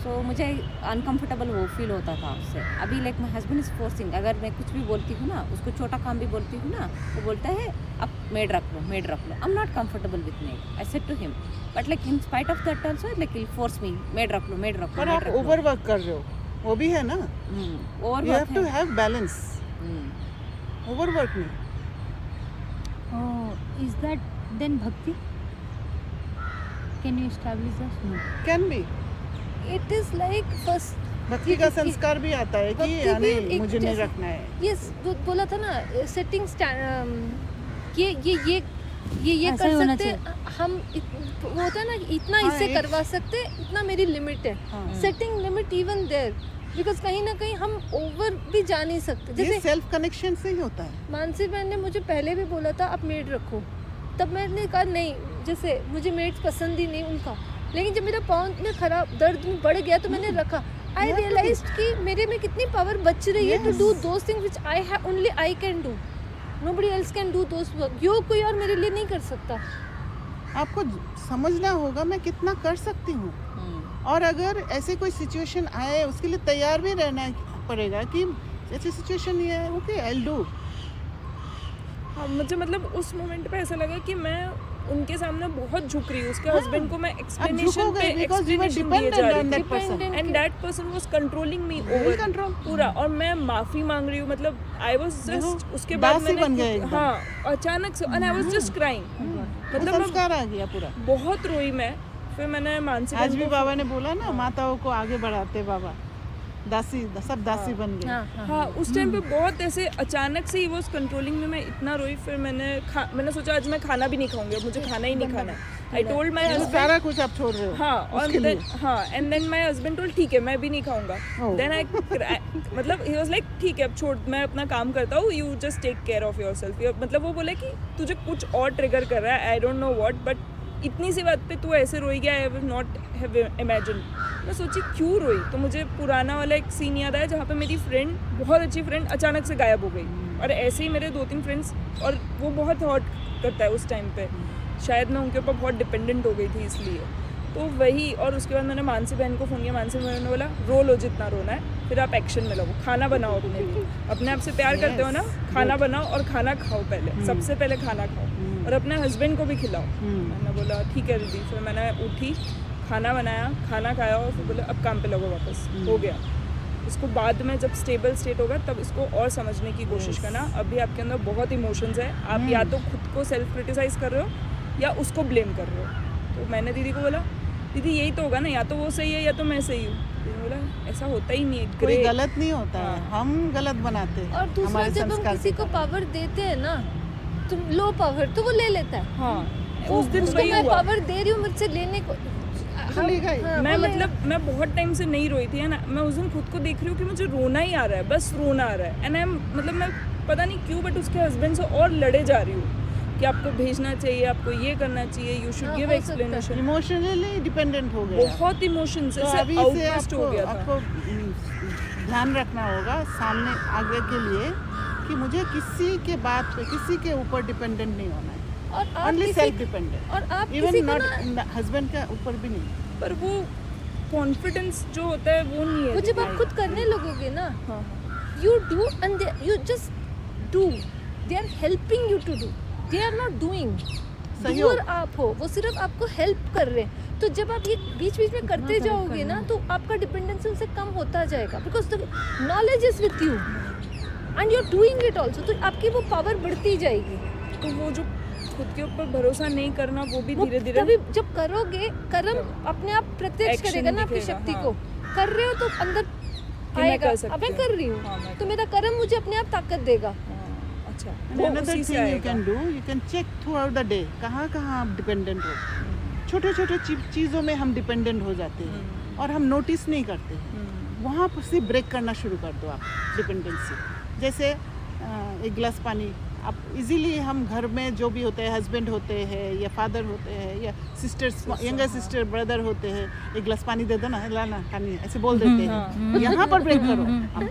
So मुझे अनकंफर्टेबल वो फील होता था उससे. अभी like my husband is forcing. अगर मैं कुछ भी बोलती हूँ ना, उसको छोटा काम भी बोलती हूँ ना, वो बोलता है अब मेड रख लो, मेड रख लो. I am not comfortable with maid. I said to him, but like in spite of that also like he force me, maid रख लो, मेड रख लो, पर मेड आप रख लो. ओवर वर्क कर रहे हो, वो भी है ना. Over you have to have balance. Over work नहीं. Oh, is that then bhakti? Can you establish this? No. Can be. It is like first भक्ति का संस्कार भी आता है कि भक्ति भी यानी एक मुझे नहीं जैसे- रखना है. यस बोला था ना, सेटिंग ये ऐसा कर ही होना सकते हैं हम. वो होता है ना, इतना हाँ, इससे एक- करवा सकते हैं, इतना मेरी लिमिट है. हाँ. Setting limit even there, because कहीं ना कहीं हम ओवर भी जा नहीं सकते. ये जैसे सेल्फ कनेक्शन से ही होता है. मानसी बहन ने मुझे पहले भी बोला था आप मेड रखो, तब मैंने कहा नहीं, जैसे मुझे मेड्स पसंद ही नहीं उनका. लेकिन जब मेरा पाँव में खराब दर्द में बढ़ गया तो मैंने रखा. आई Yeah. रियलाइज कि मेरे में कितनी पावर बच रही है to Yes. Do those things which I have only I can do. Nobody else can do those work. यो कोई और मेरे लिए नहीं कर सकता. आपको समझना होगा मैं कितना कर सकती हूँ. और अगर ऐसे कोई सिचुएशन आए, उसके लिए तैयार भी रहना पड़ेगा कि ऐसी सिचुएशन ये है, ओके आई विल डू. हाँ, मुझे मतलब उस मोमेंट पे ऐसा लगा कि मैं उनके सामने बहुत झुक रही हूँ. उसके हस्बैंड को मैं आप एक्सप्लेनेशन झुकोगे पे बिकॉज यू आर एक्सप्लेनेशन दिए डिपेंडेंट जा ऑन रही that person. Dependent. And that person was controlling me Will over control. पूरा. और मैं माफी मांग रही हूँ, मतलब आई वाज देखो, जस्ट उसके बाद दासी बन गए मैंने एकदम. हाँ अचानक से, and I was just crying. वो मतलब मैं संस्कार आ गया पूरा. बहुत रोई मैं. फिर मैंने मानसी आज बहन भी को- बाबा ने बोला ना, माताओं को आगे बढ़ाते बाबा. दासी, सब दासी बन गए. हाँ उस टाइम पे बहुत ऐसे अचानक से ही वो कंट्रोलिंग में मैं इतना रोई. फिर मैंने सोचा आज मैं खाना भी नहीं खाऊंगी, अब मुझे खाना ही नहीं खाना है. आई टोल्ड माय तो हस्बैंड. सारा कुछ आप छोड़ रहे हो. हाँ और उसके then लिए. हाँ and then my husband told ठीक है मैं भी नहीं खाऊंगा. Oh. देन आई मतलब ही वाज लाइक ठीक है अब छोड़, मैं अपना काम करता हूँ, you just take care of yourself. मतलब वो बोले कि तुझे कुछ और ट्रिगर कर रहा है, आई डोंट नो व्हाट, बट इतनी सी बात पे तू ऐसे रोई गया. I have not have imagine. मैं सोची क्यों रोई, तो मुझे पुराना वाला एक सीन याद आया जहाँ पे मेरी फ्रेंड, बहुत अच्छी फ्रेंड, अचानक से गायब हो गई. और ऐसे ही मेरे 2-3 फ्रेंड्स, और वो बहुत हर्ट करता है उस टाइम पे. शायद मैं उनके ऊपर बहुत डिपेंडेंट हो गई थी इसलिए. तो वही। और उसके बाद मैंने मानसी बहन को फ़ोन किया, मानसी बहन ने बोला रो लो जितना रोना है, फिर आप एक्शन में लगो, खाना बनाओ अपने लिए, अपने आप से प्यार करते हो ना, खाना बनाओ और खाना खाओ पहले, सबसे पहले खाना खाओ और अपने हस्बैंड को भी खिलाओ। मैंने बोला ठीक है दीदी। फिर मैंने उठी, खाना बनाया, खाना खाया और फिर बोला अब काम पे लगो वापस, हो गया। इसको बाद में जब स्टेबल स्टेट होगा तब इसको और समझने की कोशिश करना। अभी आपके अंदर बहुत इमोशंस है, आप या तो खुद को सेल्फ क्रिटिसाइज कर रहे हो या उसको ब्लेम कर रहे हो। तो मैंने दीदी को बोला दीदी यही तो होगा ना, या तो वो सही है या तो मैं सही हूँ। दीदी ने बोला ऐसा होता ही नहीं है, कोई ग्रे। गलत नहीं होता है, हम गलत बनाते हैं। और दूसरा हमारे जब हम संस्कार किसी के को कारण। पावर देते हैं ना, तुम लो पावर, तो वो ले लेता है। हाँ उस दिन उसको वही मैं हुआ। पावर दे रही हूँ, मुझसे लेने को तो लेगा ही। हाँ, मैं वो लेगा। मतलब मैं बहुत टाइम से नहीं रोई थी, है ना। मैं उस दिन खुद को देख रही हूँ कि मुझे रोना ही आ रहा है, बस रोना आ रहा है। एंड आई एम मतलब मैं पता नहीं क्यों बट उसके हस्बैंड से और लड़े जा रही हूँ कि आपको भेजना चाहिए, आपको ये करना चाहिए, यू शुड हाँ, गिव हो सकता है। एक्सप्लेनेशन। इमोशनली डिपेंडेंट हो गया। बहुत इमोशंस तो से अभी से आउटबर्स्ट हो आपको गया था। आपको ध्यान रखना होगा सामने आगे के लिए कि मुझे किसी के बात पे, किसी के ऊपर डिपेंडेंट नहीं होना है। और आप ओनली किसी सेल्फ डिपेंडेंट, और आप इवन किसी को नॉट ना, हस्बैंड के ऊपर भी नहीं। पर वो कॉन्फिडेंस जो होता है वो नहीं है। वो जब आप दीदी। खुद करने लगोगे ना, हाँ you do and you just do, they are helping you to do, they are not doing। सहयोग। doer आप हो, वो सिर्फ आपको हेल्प कर रहे हैं। तो जब आप ये बीच बीच में करते जाओगे ना, तो आपका डिपेंडेंसी उनसे कम होता जाएगा, because the knowledge is with you and you are doing it also. तो आपकी वो पावर बढ़ती जाएगी। तो वो जो खुद के ऊपर भरोसा नहीं करना वो भी वो धीरे धीरे तभी जब करोगे, कर्म अपने आप प्रत्यक्ष Action करेगा ना आपकी दिखेगा, शक्ति हाँ। को। कर रहे हो तो अंदर मैं आएगा, कर सकती अब मैं हूँ। कर रही हाँ, हूँ मैं तो मेरा कर्म मुझे अपने आप ताकत देगा। हाँ, अच्छा And वो another उसी से thing you आएगा। can do, you can check throughout the day कहाँ कहाँ आप डिपेंडेंट हो। छोटे छोटे चीज़ों में हम डिपेंडेंट हो जाते हैं और हम नोटिस नहीं करते हैं। वहाँ पर से ब्रेक करना शुरू कर दो आप डिपेंडेंसी। जैसे एक गिलास पानी आप इजीली, हम घर में जो भी होते हैं, हस्बैंड होते हैं या फादर होते हैं या सिस्टर्स, यंगर सिस्टर ब्रदर होते हैं, एक गिलास पानी दे दो ना, लाना पानी, ऐसे बोल देते हैं। यहाँ पर ब्रेक करो आप,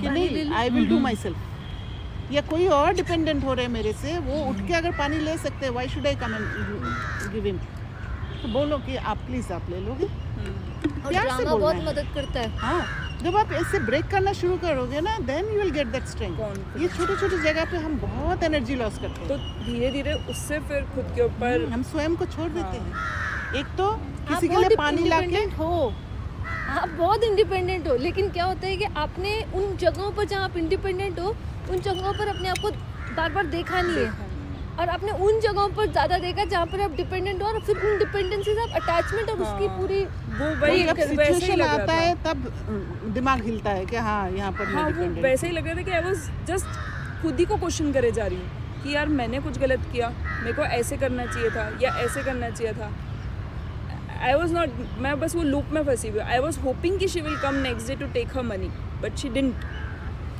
कि नहीं आई विल डू माई सेल्फ। या कोई और डिपेंडेंट हो रहे हैं मेरे से, वो उठ के अगर पानी ले सकते हैं, why should I come and give him. तो बोलो कि आप प्लीज आप ले लोगे, और प्यार से ड्रामा बोलना बहुत है। मदद करता है। हाँ, जब आप ऐसे ब्रेक करना शुरू करोगे ना, then you will get that strength. Confidence। ये छोटे छोटे जगह पे हम बहुत एनर्जी लॉस करते तो हैं। धीरे धीरे उससे फिर खुद के ऊपर हम स्वयं को छोड़ देते हैं। एक तो आप किसी के बहुत लिए पानी लाके, independent हो, आप बहुत इंडिपेंडेंट हो, लेकिन क्या होता है कि आपने उन जगहों पर जहाँ आप इंडिपेंडेंट हो, उन जगहों पर अपने आप को बार बार देखा नहीं है, और आपने उन जगहों पर ज़्यादा देखा जहाँ पर आप डिपेंडेंट हो, और फिर उन डिपेंडेंसी से आप अटैचमेंट और उसकी पूरी वो तो वही जब वैसे ही सिचुएशन लग रहा आता था। है तब दिमाग हिलता है कि हाँ यहाँ पर हाँ मैं वो डिपेंडेंट वैसे ही लग रहा था कि आई वाज जस्ट खुद ही को क्वेश्चन करे जा रही हूँ कि यार मैंने कुछ गलत किया, मेरे को ऐसे करना चाहिए था या ऐसे करना चाहिए था। आई वॉज नॉट, मैं बस वो लूप में फंसी हुई। आई वॉज होपिंग कि she will come next day to take her money but she didn't.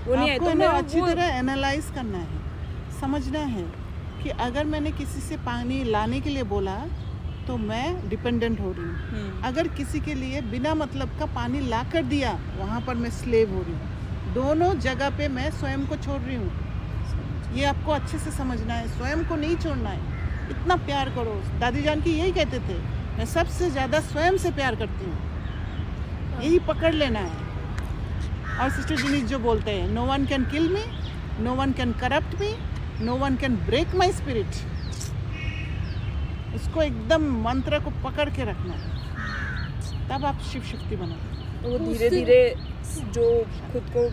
वो नहीं आई आपको तो ना मैं अच्छी वो तरह एनालाइज करना है, समझना है कि अगर मैंने किसी से पानी लाने के लिए बोला तो मैं डिपेंडेंट हो रही हूँ। अगर किसी के लिए बिना मतलब का पानी ला कर दिया, वहाँ पर मैं स्लेव हो रही हूँ। दोनों जगह पे मैं स्वयं को छोड़ रही हूँ। ये आपको अच्छे से समझना है, स्वयं को नहीं छोड़ना है। इतना प्यार करो। दादी जान की यही कहते थे, मैं सबसे ज़्यादा स्वयं से प्यार करती हूँ। यही पकड़ लेना है। और सिस्टर जिनीज जो बोलते हैं, no one can kill me, no one can corrupt me, no one can break my spirit. उसको एकदम मंत्र को पकड़ के रखना है, तब आप शिव शक्ति बनोगे। वो धीरे धीरे जो खुद को